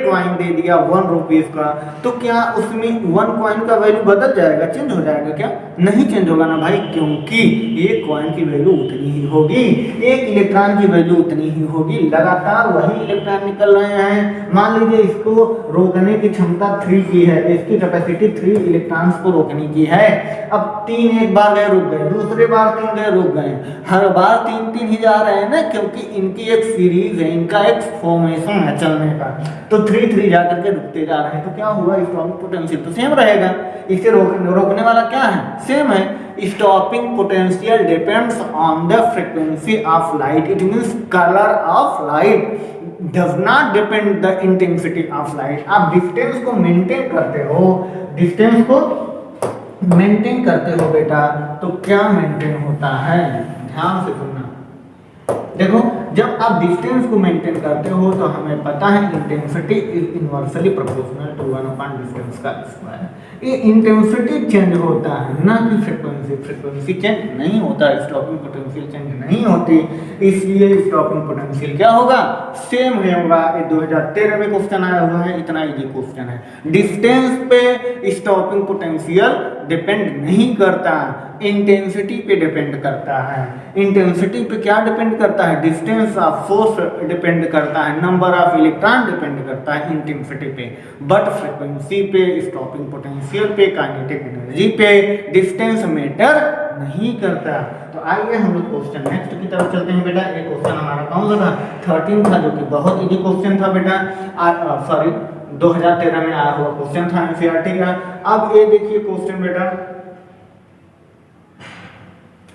कॉइन दे दिया 1 रुपीस का, तो क्या उसमें 1 कॉइन का वैल्यू बदल जाएगा, चेंज हो जाएगा क्या, नहीं चेंज होगा ना भाई, क्योंकि एक कॉइन की वैल्यू उतनी ही होगी, एक इलेक्ट्रॉन की वैल्यू उतनी ही होगी, लगातार वही इलेक्ट्रॉन निकल रहे हैं। मान लीजिए इसको रोकने की क्षमता 3 की है, इसकी कैपेसिटी 3 इलेक्ट्रॉन्स को रोकने की है, अब 3 एक बार गए रुक गए, दूसरे बार 3 गए रुक गए, हर बार 3 ही जा रहे हैं ना, क्योंकि इनकी एक सीरीज है, इनका एक फॉर्मेशन है चलने का, तो 3 जाकर के रुकते जा रहे हैं, तो क्या हुआ, स्टॉपिंग पोटेंशियल तो सेम रहेगा, इसे रोकने वाला क्या है, सेम है। Stopping potential depends on the frequency of light, it means colour of light does not depend the intensity of light. आप डिस्टेंस को मेंटेन करते हो, डिस्टेंस को मेंटेन करते हो बेटा, तो क्या मेंटेन होता है, ध्यान से सुनना, देखो जब आप डिस्टेंस को मेंटेन करते हो तो हमें पता है intensity is inversely proportional to 1 upon distance का स्क्वायर, ये इंटेंसिटी चेंज होता है ना कि फ्रीक्वेंसी, फ्रीक्वेंसी चेंज नहीं होता, स्टॉपिंग पोटेंशियल चेंज नहीं होती, इसलिए स्टॉपिंग पोटेंशियल क्या होगा, सेम होगा। ये 2013 में क्वेश्चन आया हुआ है, इतना इजी क्वेश्चन है। डिस्टेंस पे स्टॉपिंग पोटेंशियल डिपेंड नहीं करता, इंटेंसिटी पे डिपेंड करता है। इंटेंसिटी पे क्या डिपेंड करता है, डिस्टेंस ऑफ फोर्स डिपेंड करता है, नंबर ऑफ इलेक्ट्रॉन डिपेंड करता है इंटेंसिटी पे, बट फ्रीक्वेंसी पे, स्टॉपिंग पोटेंशियल पे, काइनेटिक एनर्जी पे डिस्टेंस मैटर नहीं करता। तो आइए हम लोग क्वेश्चन नेक्स्ट की तरफ चलते हैं बेटा। एक क्वेश्चन हमारा कौन सा था, 13 था, जो कि बहुत इजी क्वेश्चन था बेटा, सॉरी 2013 में आया हुआ क्वेश्चन था एनसीईआरटी का। अब ये देखिए क्वेश्चन बेटा,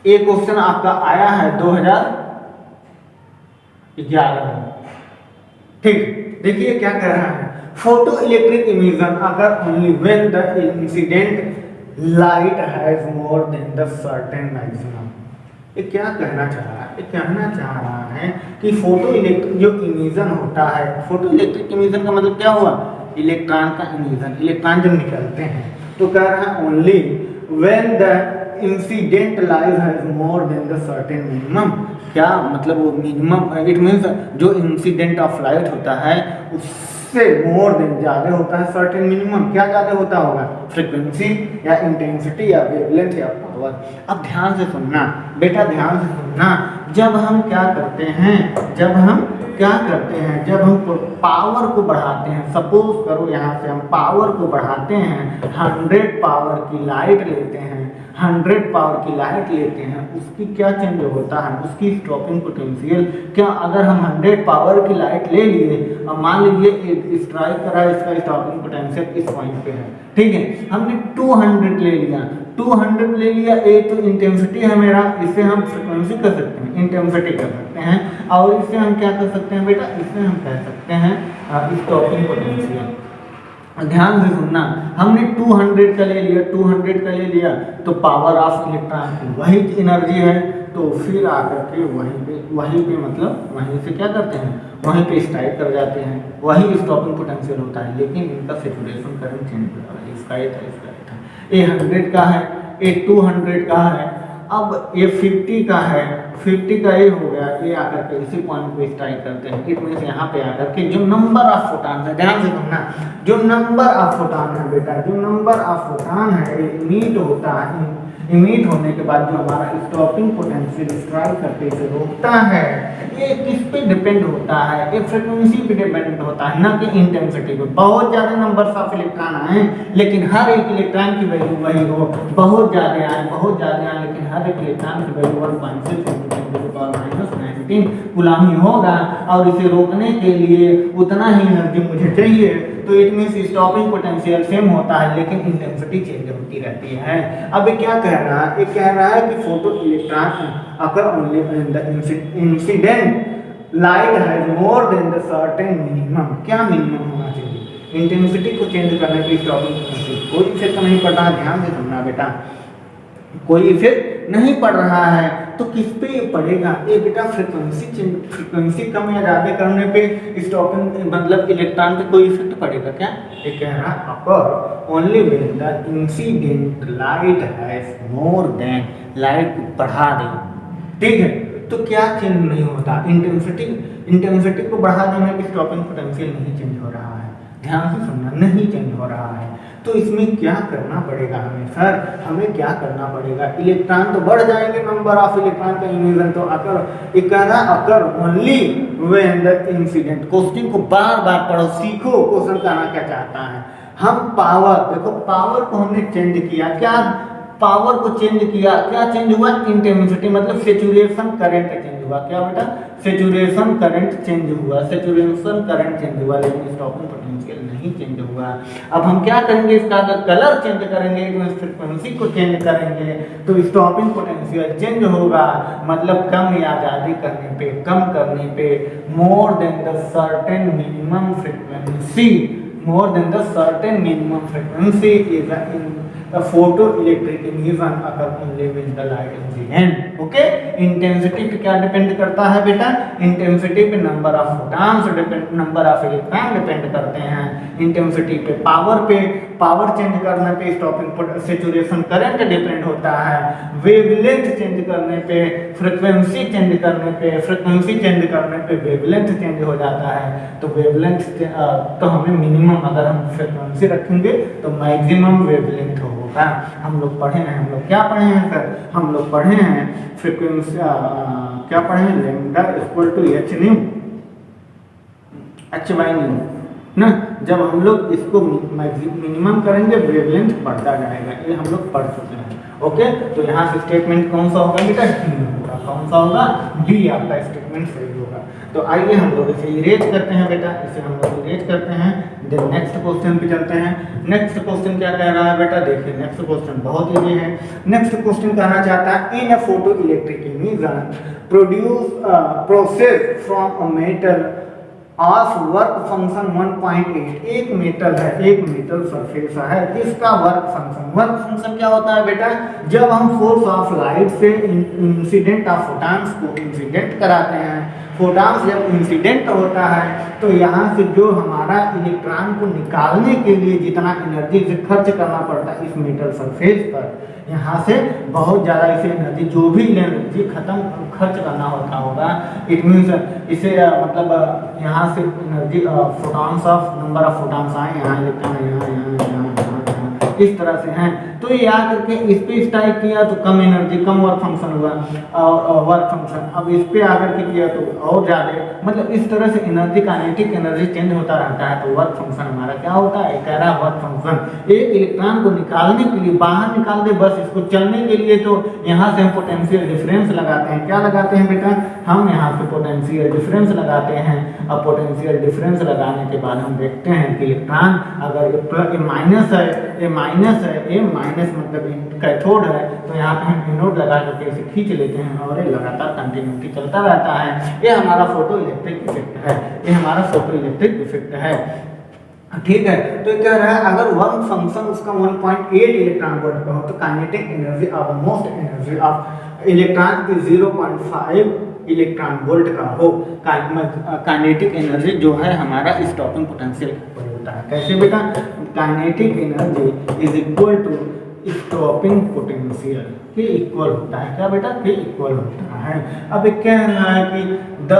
एक क्वेश्चन आपका आया है 2011 में, ठीक, देखिए क्या कह रहा है, फोटो इलेक्ट्रिक इमिशन अगर only when the incident light has more then the certain maximum. ये क्या कहना चाह रहा है, ये कहना चाह रहा है कि फोटो इलेक्ट्रिक जो इमिशन होता है, फोटो इलेक्ट्रिक इमिशन का मतलब क्या हुआ, इलेक्ट्रॉन का इमिशन, इलेक्ट्रॉन जब निकलते हैं तो कह रहा है only when the incident light has more then the certain minimum. क्या मतलब, वो मिनिमम, इट मींस जो इंसिडेंट ऑफ लाइट होता है उससे मोर देन, ज़्यादा होता है सर्टेन मिनिमम, क्या ज़्यादा होता होगा, फ्रीक्वेंसी या इंटेंसिटी या वेवलेंथ या पावर। अब ध्यान से सुनना बेटा, ध्यान से सुनना, जब हम क्या करते हैं, जब हम पावर को बढ़ाते हैं, सपोज करो यहाँ से हम पावर को बढ़ाते हैं, 100 पावर की लाइट लेते हैं, 100 पावर की लाइट लेते हैं, उसकी क्या चेंज होता है, उसकी स्टॉपिंग पोटेंशियल क्या, अगर हम 100 पावर की लाइट ले लिए और मान लीजिए स्ट्राइक करा, इसका स्टॉपिंग पोटेंशियल इस पॉइंट पे है, ठीक है, हमने 200 ले लिया, 200 ले लिया, एक तो इंटेंसिटी है मेरा, इससे हम फ्रिक्वेंसी कर सकते हैं, इंटेंसिटी कर सकते हैं, और इससे हम क्या कर सकते हैं बेटा, इससे हम कह सकते हैं स्टॉपिंग पोटेंशियल। ध्यान से सुनना, हमने 200 का ले लिया, 200 का ले लिया तो पावर ऑफ इलेक्ट्रॉन की वही एनर्जी है, तो फिर आकर के वहीं पे मतलब वहीं से क्या करते हैं, वहीं पे स्ट्राइक कर जाते हैं, वही स्टॉपिंग पोटेंशियल होता है, लेकिन इनका सेचुरेशन करंट चेंज हो रहा है, इसका ये था, ये 100 का है, ये 200 का है, अब ये 50 का है, 50 का ये हो गया, ये आकर के इसी पॉइंट पे स्ट्राइक करते हैं, इट मीन्स यहाँ पे आकर के जो नंबर ऑफ फोटॉन है, ध्यान से सुनना, जो नंबर ऑफ फोटॉन है बेटा, जो नंबर ऑफ फोटॉन है ये इमिट होता है, इमिट होने के बाद जो हमारा स्टॉपिंग पोटेंशियल स्ट्राइक करके इसे रोकता है, ये किस पे डिपेंड होता है, ये फ्रीक्वेंसी पे डिपेंड होता है, ना कि इंटेंसिटी पे। बहुत ज़्यादा नंबर ऑफ इलेक्ट्रॉन आए लेकिन हर एक इलेक्ट्रॉन की वैल्यू वही हो, बहुत ज़्यादा आए लेकिन हर एक इलेक्ट्रॉन की वैल्यू 1.6 ×10⁻⁹ कूलम ही होगा, और इसे रोकने के लिए उतना ही एनर्जी मुझे चाहिए, तो it means stopping potential same होता है लेकिन इंटेंसिटी चेंज होती रहती है। अब ये क्या कह रहा है, ये कह रहा है कि फोटो इलेक्ट्रॉन अगर only the incident light has more then the certain minimum, क्या मिनिमम होना चाहिए, इंटेंसिटी को चेंज करने की स्टॉपिंग पोटेंशियल। कोई इसे तो नहीं पता, ध्यान से सुनना बेटा, कोई इफेक्ट नहीं पड़ रहा है, तो किस पे ये पड़ेगा? ये बेटा फ्रीक्वेंसी कम या ज़्यादा करने पे स्टॉपिंग मतलब इलेक्ट्रॉन पे कोई इफेक्ट पड़ेगा क्या? ये कह रहा है upper only when the incident light has more than, light बढ़ा दे, ठीक है, तो क्या चेंज नहीं होता? इंटेंसिटी को बढ़ा देने पे स्टॉपिंग पोटेंशियल नहीं चेंज हो रहा है, ध्यान से सुनना, नहीं चेंज हो रहा है। तो इसमें क्या करना पड़ेगा हमें? सर हमें क्या करना पड़ेगा? इलेक्ट्रॉन तो बढ़ जाएंगे, नंबर ऑफ इलेक्ट्रॉन का इमिशन तो अकर only when the incident. Question को बार बार पढ़ो, सीखो क्वेश्चन कहना क्या चाहता है। हम पावर, देखो पावर को हमने चेंज किया, क्या पावर को चेंज किया, क्या चेंज हुआ? इंटेंसिटी मतलब सेचुरेशन करंट चेंज हुआ। क्या बेटा? सेचुरेशन करंट चेंज हुआ, सेचुरेशन करंट चेंज हुआ, लेकिन स्टॉपिंग पोटेंशियल नहीं चेंज हुआ। अब हम क्या करेंगे? इसका अगर कलर चेंज करेंगे, फ्रीक्वेंसी को चेंज करेंगे, तो स्टॉपिंग पोटेंशियल चेंज होगा, मतलब कम या ज़्यादा करने पे, कम करने पे, more than the certain minimum frequency, more than the certain minimum frequency is in the photoelectric emission occur only when the light incident। Okay, intensity पे क्या डिपेंड करता है बेटा? इंटेंसिटी पे number of photons depend, number of electron depend करते हैं। Intensity पे power change करने पे स्टॉपिंग सेचुरेशन करंट डिपेंड होता है। वेवलेंथ चेंज करने पे, फ्रीक्वेंसी चेंज करने पे, फ्रीक्वेंसी चेंज करने पे वेवलेंथ चेंज हो जाता है। तो वेवलेंथ तो हमें मिनिमम, अगर हम फ्रीक्वेंसी रखेंगे तो मैक्सिमम वेवलेंथ होगा। हम लोग पढ़े हैं, हम लोग क्या पढ़े हैं सर? हम लोग पढ़े हैं फ्रीक्वेंसी, क्या पढ़े हैं? Lambda equal to H nu, H by nu ना। जब हम लोग इसको मिनिमम करेंगे वेवलेंथ बढ़ता जाएगा, ये हम लोग पढ़ चुके हैं। ओके, तो यहाँ से स्टेटमेंट कौन सा होगा बेटा? डी होगा। कौन सा होगा? डी आपका स्टेटमेंट सही होगा। तो आइए हम लोग इसे इरेज करते हैं बेटा, इसे हम लोग इरेज करते हैं। देन नेक्स्ट क्वेश्चन पे चलते हैं। नेक्स्ट क्वेश्चन क्या कह रहा है बेटा? देखिए नेक्स्ट क्वेश्चन बहुत इजी है। नेक्स्ट क्वेश्चन कहना चाहता है in a photo electric emission process from a metal of work function 1.8। एक मेटल है, एक मेटल सरफेस है, इसका वर्क फंक्शन क्या होता है बेटा? जब हम फोर्स ऑफ लाइट से इंसिडेंट ऑफ फोटॉन्स को इंसिडेंट कराते हैं, फोटॉन्स जब इंसिडेंट होता है तो यहाँ से जो हमारा इलेक्ट्रॉन को निकालने के लिए जितना एनर्जी से खर्च करना पड़ता है इस मेटल सरफेस पर, यहाँ से बहुत ज़्यादा इसे एनर्जी, जो भी एनर्जी खर्च करना होता होगा, इट मीन्स इसे मतलब यहाँ से energy photons of, number of photons आए यहाँ, इलेक्ट्रॉन इस तरह से हैं। तो ये याद करके इस पे इस टाइप किया तो कम एनर्जी, कम वर्क फंक्शन हुआ, और वर्क फंक्शन अब इस पे आकर के किया तो और ज़्यादा, मतलब इस तरह से एनर्जी, काइनेटिक एनर्जी चेंज होता रहता है। तो वर्क फंक्शन हमारा क्या होता है? कह रहा है वर्क फंक्शन एक इलेक्ट्रॉन को निकालने के लिए, बाहर निकाल दे बस, इसको चलने के लिए तो यहाँ से हम पोटेंशियल डिफरेंस लगाते हैं। क्या लगाते हैं बेटा? हम यहाँ से पोटेंशियल डिफरेंस लगाते हैं। अब पोटेंशियल डिफरेंस लगाने के बाद हम देखते हैं कि इलेक्ट्रॉन अगर ये माइनस है, ये माइनस मतलब कैथोड है, तो यहाँ पे हम एनोड लगा करके इसे खींच लेते हैं और ये लगातार कंटिन्यूटी चलता रहता है। ये हमारा फोटो इलेक्ट्रिक इफेक्ट है, ये हमारा फोटो इलेक्ट्रिक इफेक्ट है। ठीक है, तो क्या रहा है? अगर वर्क फंक्शन उसका 1.8 इलेक्ट्रॉन वोल्ट का हो तो kinetic energy of most energy of electron की 0.5 इलेक्ट्रॉन वोल्ट का हो। काइनेटिक एनर्जी जो है हमारा स्टॉपिंग पोटेंशियल होता है। कैसे बेटा? Kinetic energy is equal to stopping potential के इक्वल होता है। क्या बेटा? के इक्वल होता है। अब एक क्या है कि द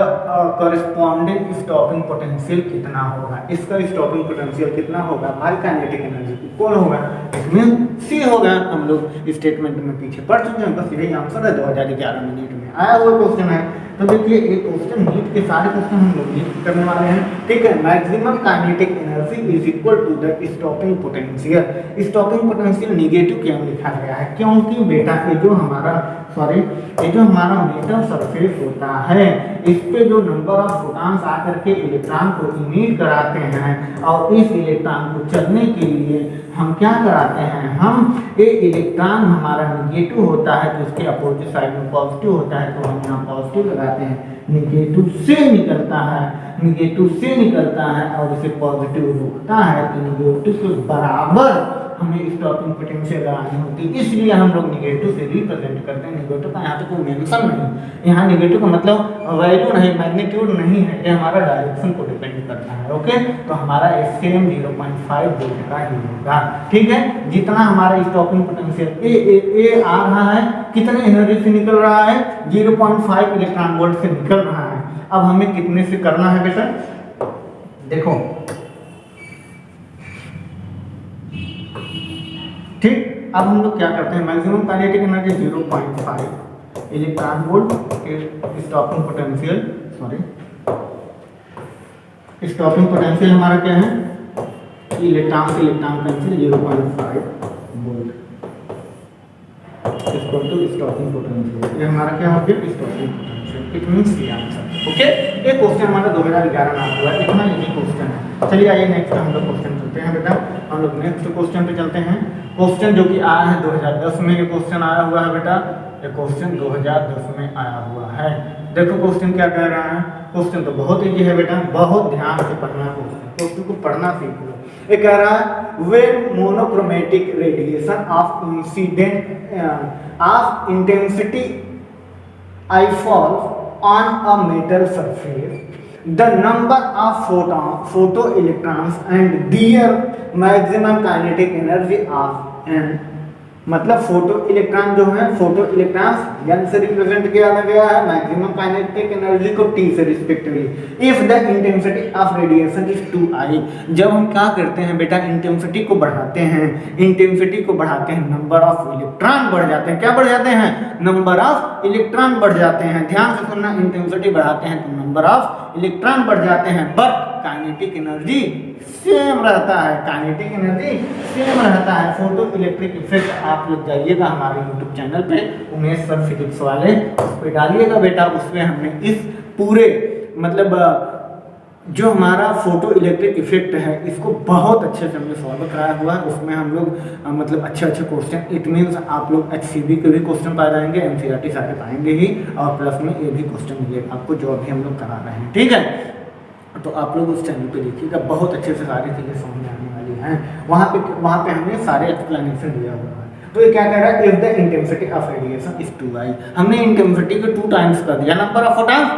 कॉरेस्पॉन्डिंग स्टॉपिंग पोटेंशियल कितना होगा? इसका स्टॉपिंग पोटेंशियल कितना होगा? हमारी काइनेटिक एनर्जी इक्वल होगा, इसमें सी होगा। हम लोग स्टेटमेंट में पीछे पढ़ चुके हैं, बस यही आंसर है। 2011 में नीट में आया हुआ क्वेश्चन है। तो देखिए एक क्वेश्चन, नीट के सारे क्वेश्चन हम लोग नीट करने वाले हैं। ठीक है, maximum kinetic energy is equal to the stopping potential. Stopping potential negative क्यों लिखा गया है? क्योंकि बेटा ये जो हमारा मेटल सरफेस होता है, इस पे जो नंबर ऑफ फोटॉन्स आकर के इलेक्ट्रॉन को इमिट कराते हैं, और इस इलेक्ट्रॉन को चलने के लिए हम क्या कराते हैं? हम ये इलेक्ट्रॉन हमारा निगेटिव होता है तो उसके अपोजिट साइड में पॉजिटिव होता है, तो हम यहाँ पॉजिटिव लगाते हैं। निगेटिव से निकलता है और इसे पॉजिटिव रोकता है, तो निगेटिव के बराबर हमें स्टॉपिंग पोटेंशियल लगानी होती है, इसलिए हम लोग नेगेटिव से रिप्रेजेंट करते हैं। नेगेटिव का यहाँ पे कोई मेंशन नहीं, यहाँ नेगेटिव का मतलब वैल्यू नहीं, मैग्नीट्यूड नहीं है, ये हमारा डायरेक्शन को डिपेंड करता है। ओके, तो हमारा सेम 0.5 वोल्ट का ही होगा। ठीक है, जितना हमारा स्टॉपिंग पोटेंशियल ए आ रहा है, कितने एनर्जी से निकल रहा है, 0.5 इलेक्ट्रॉन वोल्ट से निकल रहा है। अब हमें कितने से करना है बेटा, देखो ठीक। अब हम लोग क्या करते हैं, maximum kinetic energy 0.5 electron volt, stopping potential stopping potential हमारा क्या है, इलेक्ट्रॉन से electron cancel 0.5 volt equal to stopping potential. ये हमारा क्या हो गया, स्टॉपिंग पोटेंशियल। इट मींस ये आंसर। ओके, ये क्वेश्चन हमारा 2011 में आया हुआ है, इतना इजी क्वेश्चन है। चलिए आइए नेक्स्ट हम लोग क्वेश्चन चलते हैं बेटा, हम लोग नेक्स्ट क्वेश्चन पे चलते हैं। क्वेश्चन जो कि आया है 2010 में, ये क्वेश्चन आया हुआ है बेटा, ये क्वेश्चन 2010 में आया हुआ है। देखो क्वेश्चन क्या कह रहा है, क्वेश्चन तो बहुत इजी है बेटा, बहुत ध्यान से पढ़ना क्वेश्चन को पढ़ना सीख लो। ये कह रहा है when monochromatic radiation of intensity I fall on a metal surface, the number of photo electrons and their maximum kinetic energy of n, मतलब फोटो इलेक्ट्रॉन जो है, फोटो इलेक्ट्रॉन्स n से रिप्रेजेंट किया गया है, मैक्सिमम काइनेटिक एनर्जी को t से respectively. If the intensity of radiation is 2I, जब हम क्या करते हैं बेटा, इंटेंसिटी को बढ़ाते हैं, इंटेंसिटी को बढ़ाते हैं, नंबर ऑफ इलेक्ट्रॉन बढ़ जाते हैं। क्या बढ़ जाते हैं, नंबर ऑफ इलेक्ट्रॉन बढ़ जाते हैं। ध्यान से सुनना, इंटेंसिटी बढ़ाते हैं तो नंबर ऑफ इलेक्ट्रॉन बढ़ जाते हैं, बट काइनेटिक एनर्जी सेम रहता है, काइनेटिक एनर्जी सेम रहता है। फोटो इलेक्ट्रिक इफेक्ट आप लोग जाइएगा हमारे यूट्यूब चैनल पे, उमेश सर फिजिक्स वाले, उस पर डालिएगा बेटा। उसमें हमने इस पूरे मतलब जो हमारा फोटो इलेक्ट्रिक इफेक्ट है, इसको बहुत अच्छे से हमने सॉल्व कराया हुआ है। उसमें हम लोग मतलब अच्छे क्वेश्चन, इट मीन्स आप लोग HCB के भी क्वेश्चन पाए जाएंगे, NCERT सारे पाएंगे ही, और प्लस में ये भी क्वेश्चन मिलेगा आपको जो अभी हम लोग करा रहे हैं। ठीक है, तो आप लोग उस चैनल पे देखिएगा, बहुत अच्छे से सारी चीज़ें समझ आने वाली हैं। वहाँ पे हमने सारे एक्सप्लेनेशन दिया हुआ है। तो ये क्या कह रहा है, if the intensity of radiation is 2I, हमने इंटेंसिटी को 2 टाइम्स कर दिया, नंबर ऑफ फोटॉन्स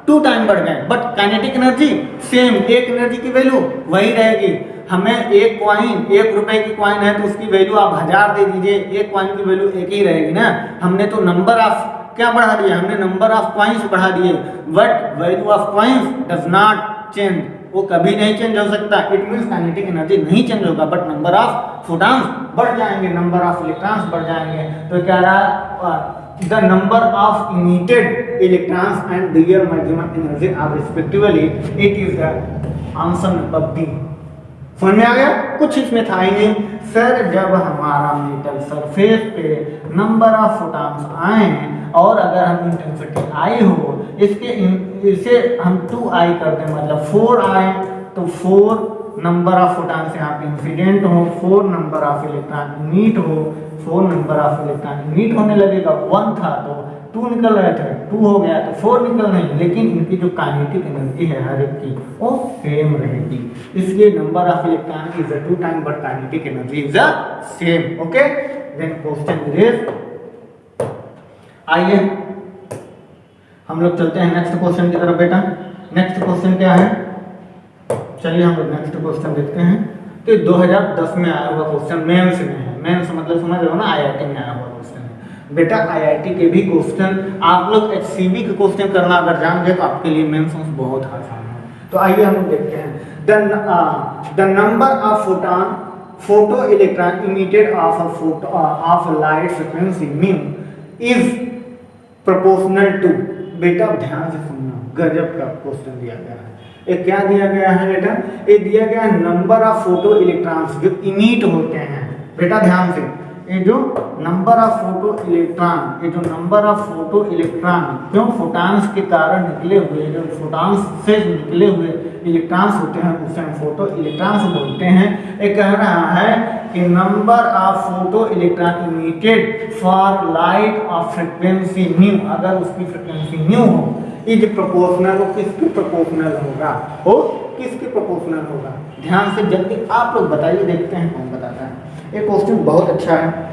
2 टाइम बढ़ गए, बट काइनेटिक एनर्जी सेम, एक एनर्जी की वैल्यू वही रहेगी। हमें एक कॉइन, 1 रुपए की कॉइन है तो उसकी वैल्यू आप 1000 दे दीजिए, एक कॉइन की वैल्यू एक ही रहेगी ना। हमने तो नंबर ऑफ क्या बढ़ा दिया, हमने नंबर ऑफ कॉइन्स बढ़ा दिए, but value of coins does not change, वो कभी नहीं चेंज हो सकता। इट मींस काइनेटिक एनर्जी नहीं चेंज होगा, बट नंबर ऑफ फोटॉन्स बढ़ जाएंगे, नंबर ऑफ इलेक्ट्रॉन्स बढ़ जाएंगे। तो क्या रहा, the number of emitted electrons and their maximum energy are respectively, it is the answer number B. समझ में आ गया, कुछ इसमें था ही नहीं सर। जब हमारा मेटल सरफेस पे नंबर ऑफ फोटॉन्स आए और अगर हम इंटेंसिटी आई हो, इसे हम 2I कर दें, मतलब 4I, तो 4 नंबर ऑफ फोटॉन्स यहाँ पे इंसिडेंट हो, 4 नंबर ऑफ इलेक्ट्रॉन इमिट हो, 4 नंबर ऑफ इलेक्ट्रॉन इमिट होने लगेगा। 1 था तो 2 निकल रहे थे, 2 हो गया तो 4 निकल रहे हैं, लेकिन इनकी जो काइनेटिक एनर्जी है हर एक की वो सेम रहेगी, इसलिए number of electron is 2 time but kinetic energy is same. Okay, then question is, आइए हम लोग चलते हैं नेक्स्ट क्वेश्चन की तरफ बेटा। नेक्स्ट क्वेश्चन क्या है, चलिए हम लोग नेक्स्ट क्वेश्चन देखते हैं। तो 2010 में आया हुआ क्वेश्चन, मेंस में है। मेंस मतलब समझ रहे हो ना, IIT में आया हुआ क्वेश्चन है बेटा। IIT के भी क्वेश्चन आप लोग HCB के क्वेश्चन करना अगर जान गए तो आपके लिए मेंस बहुत आसान है। तो आइए हम लोग देखते हैं, the number of photo electron emitted of light frequency mean is proportional to, बेटा ध्यान से सुनना, गजब का क्वेश्चन दिया गया है। ये क्या दिया गया है बेटा, ये दिया गया है नंबर ऑफ फोटो इलेक्ट्रॉन्स जो इमिट होते हैं। बेटा ध्यान से, ये जो नंबर ऑफ फोटो इलेक्ट्रॉन, ये जो नंबर ऑफ फोटो इलेक्ट्रॉन क्यों फोटॉन्स के कारण निकले हुए, जो फोटॉन्स से निकले हुए इलेक्ट्रॉन्स होते हैं उसे हम फोटो इलेक्ट्रॉन्स बोलते हैं। ये कह रहा है कि number of photo electron emitted for light of frequency new, अगर उसकी फ्रीक्वेंसी न्यू हो, इज प्रोपोर्शनल, वो किसके प्रोपोर्शनल होगा, वो किसके प्रोपोर्शनल होगा। ध्यान से जल्दी आप लोग बताइए, देखते हैं कौन बताता है। ये क्वेश्चन बहुत अच्छा है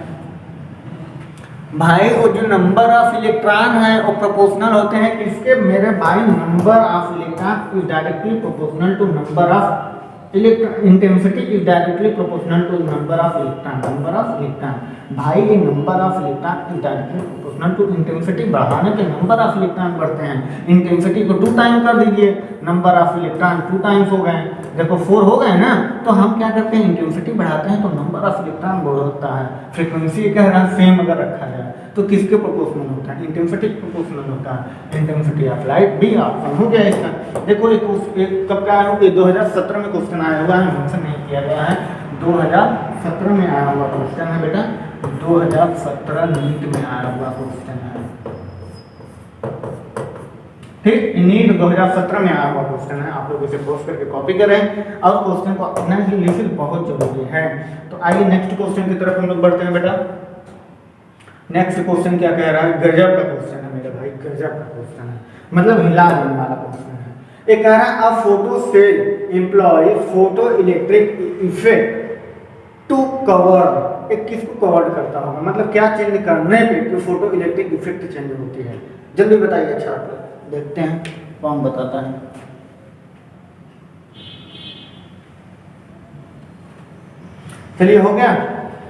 भाई। वो जो नंबर ऑफ इलेक्ट्रॉन है वो प्रोपोर्शनल होते हैं किसके मेरे भाई, number of electron is directly proportional to number of electron, intensity is directly proportional to number of electron. Number of electron भाई, ये number of electron is directly proportional to intensity. बढ़ाने के नंबर ऑफ इलेक्ट्रॉन बढ़ते हैं, intensity को 2 time कर दीजिए, number of electron 2 times हो गए। देखो 4 हो गए ना, तो हम क्या करते हैं, इंटेंसिटी बढ़ाते हैं तो नंबर ऑफ इलेक्ट्रॉन बढ़ता है। फ्रीक्वेंसी कह रहा है सेम अगर रखा जाए तो किसके प्रोपोर्शनल होता है, इंटेंसिटी प्रोपोर्शनल होता है। इंटेंसिटी ऑफ लाइट भी ऑप्शन हो गया इसका। देखो एक कब का आया, ये 2017 में क्वेश्चन आया हुआ है, मेंशन नहीं किया गया है, 2017 में आया हुआ क्वेश्चन है बेटा, 2017 नीट में आया हुआ क्वेश्चन है, ठीक। नीट 2017 में आया हुआ क्वेश्चन है, आप लोग इसे पोस्ट करके कॉपी करें और क्वेश्चन को अपना ही लिखना बहुत जरूरी है। तो आइए नेक्स्ट क्वेश्चन की तरफ हम लोग बढ़ते हैं बेटा। नेक्स्ट क्वेश्चन क्या कह रहा है, गजब का क्वेश्चन है मेरे भाई, गजब का क्वेश्चन है, मतलब हिला देने वाला क्वेश्चन है। ये कह रहा है a photo cell employ photo electric effect to cover, एक किसको कवर करता होगा, मतलब क्या चेंज करने पे जो फोटो इलेक्ट्रिक इफेक्ट चेंज होती है, जल्दी बताइए। अच्छा देखते हैं कौन बताता है। चलिए हो गया,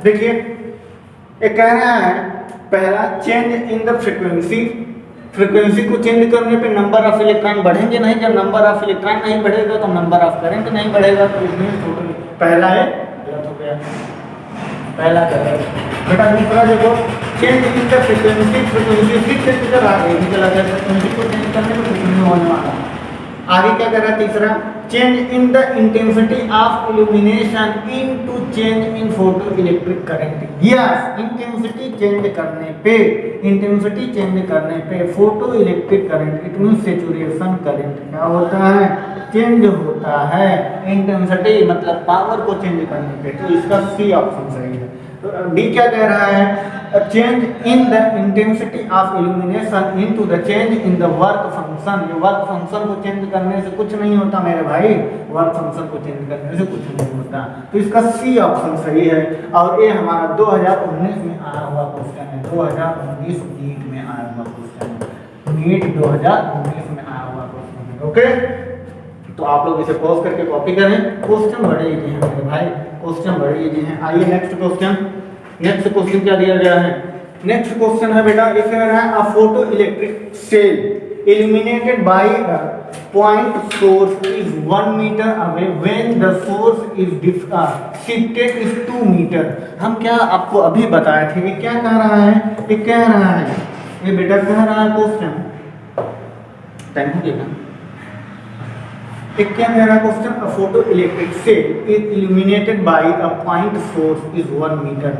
देखिए ये कह रहा है पहला change in the frequency, frequency को चेंज करने पे नंबर ऑफ इलेक्ट्रॉन बढ़ेंगे नहीं, जब नंबर ऑफ इलेक्ट्रॉन नहीं बढ़ेगा तो नंबर ऑफ करंट नहीं बढ़ेगा, तो इसमें पहला है गलत हो गया, पहला गलत बेटा। दूसरा देखो change in the frequency, frequency फिर से चला गया, चला गया, फ्रीक्वेंसी को चेंज करने पे कुछ नहीं होने वाला। आगे क्या कर रहा है तीसरा, change in the intensity of illumination into change in photo electric current. Yes, intensity change करने पे, इंटेंसिटी चेंज करने पे photo electric current, it means saturation current क्या होता है, चेंज होता है। इंटेंसिटी मतलब पावर को चेंज करने पे, तो इसका सी ऑप्शन सही है। तो डी क्या कह रहा है, change in the intensity of illumination into the change in the work function. ये वर्क फंक्शन को चेंज करने से कुछ नहीं होता मेरे भाई, वर्क फंक्शन को चेंज करने से कुछ नहीं होता, तो इसका सी ऑप्शन सही है। और ये हमारा 2019 में आया हुआ क्वेश्चन है, 2019 नीट में आया हुआ क्वेश्चन है, नीट 2019 में आया हुआ क्वेश्चन है। ओके, तो आप लोग इसे पॉज करके कॉपी करें, क्वेश्चन बड़े इजी हैं मेरे भाई, क्वेश्चन बड़े इजी हैं। आइए नेक्स्ट क्वेश्चन, नेक्स्ट क्वेश्चन क्या दिया गया है, नेक्स्ट क्वेश्चन है बेटा, ये कह रहा है a photo electric cell illuminated by a point source is 1 metre away when the source is shifted is 2 metre. हम क्या आपको अभी बताए थे, ये क्या कह रहा है, ये कह रहा है, ये बेटा कह रहा है क्वेश्चन, टाइम हो गया, एक क्या कह रहा है question, a photo electric cell is illuminated by a point source is 1 metre.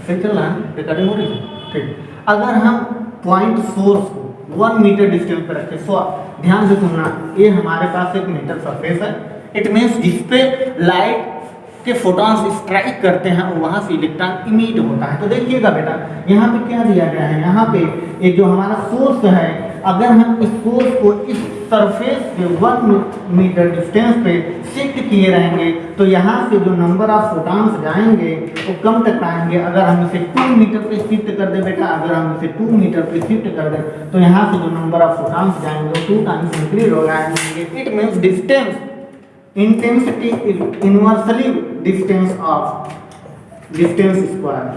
सही चल रहा है, रिकॉर्डिंग हो रही है, ठीक। अगर हम पॉइंट सोर्स को 1 मीटर डिस्टेंस पर रखें, सो ध्यान से सुनना, ये हमारे पास एक मेटल सरफेस है, इट मींस जिस पे लाइट के फोटॉन्स स्ट्राइक करते हैं वहां से इलेक्ट्रॉन इमिट होता है। तो देखिएगा बेटा यहाँ पे क्या दिया गया है, यहाँ पे एक जो हमारा सोर्स है, अगर हम इस सोर्स को इस सरफेस के 1 मीटर डिस्टेंस पे शिफ्ट किए रहेंगे तो यहाँ से जो नंबर ऑफ फोटॉन्स जाएंगे वो कम तक आएंगे। अगर हम इसे 2 मीटर पे शिफ्ट कर दे बेटा, अगर हम इसे 2 मीटर पे शिफ्ट कर दें तो यहाँ से जो नंबर ऑफ फोटॉन्स जाएंगे वो 2 टाइम्स इंक्रीज हो जाएंगे। It means distance intensity is inversely distance square,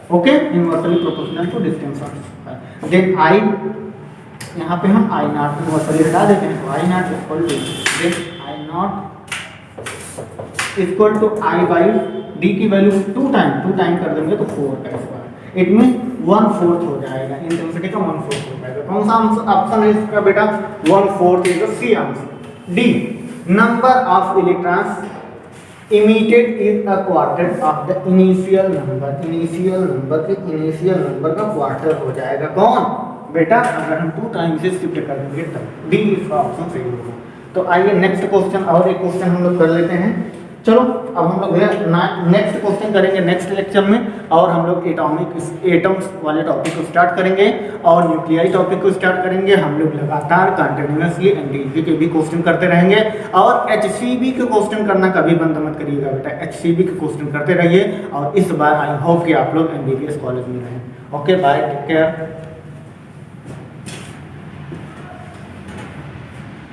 okay, inversely proportional to distance of square। then I, यहाँ पे हम I नॉट इन्वर्सली हटा देते हैं, तो I naught equal to then I naught equal to I by D की value 2 time कर देंगे तो 4 का स्क्वायर, इट मींस 1/4 हो जाएगा, इंटेंसिटी का 1/4 हो जाएगा। कौन सा ऑप्शन है इसका बेटा, 1/4 is the C answer. D, number of electrons emitted is a quarter of the initial number, initial number के initial number का quarter हो जाएगा कौन बेटा, अगर हम 2 टाइम से शिफ्ट कर देंगे तब। डी इसका ऑप्शन सही होगा। तो आइए नेक्स्ट क्वेश्चन, और एक क्वेश्चन हम लोग कर लेते हैं। चलो अब हम लोग नेक्स्ट क्वेश्चन करेंगे नेक्स्ट लेक्चर में, और हम लोग एटम्स वाले टॉपिक को स्टार्ट करेंगे और न्यूक्लियाई टॉपिक को स्टार्ट करेंगे। हम लोग लगातार कंटिन्यूसली एनडीवी के भी क्वेश्चन करते रहेंगे, और एचसीबी के क्वेश्चन करना कभी बंद मत करिएगा बेटा, एचसीबी के क्वेश्चन करते रहिए। और इस बार आई होप कि आप लोग एमबीबीएस कॉलेज में रहें। Okay bye, take care.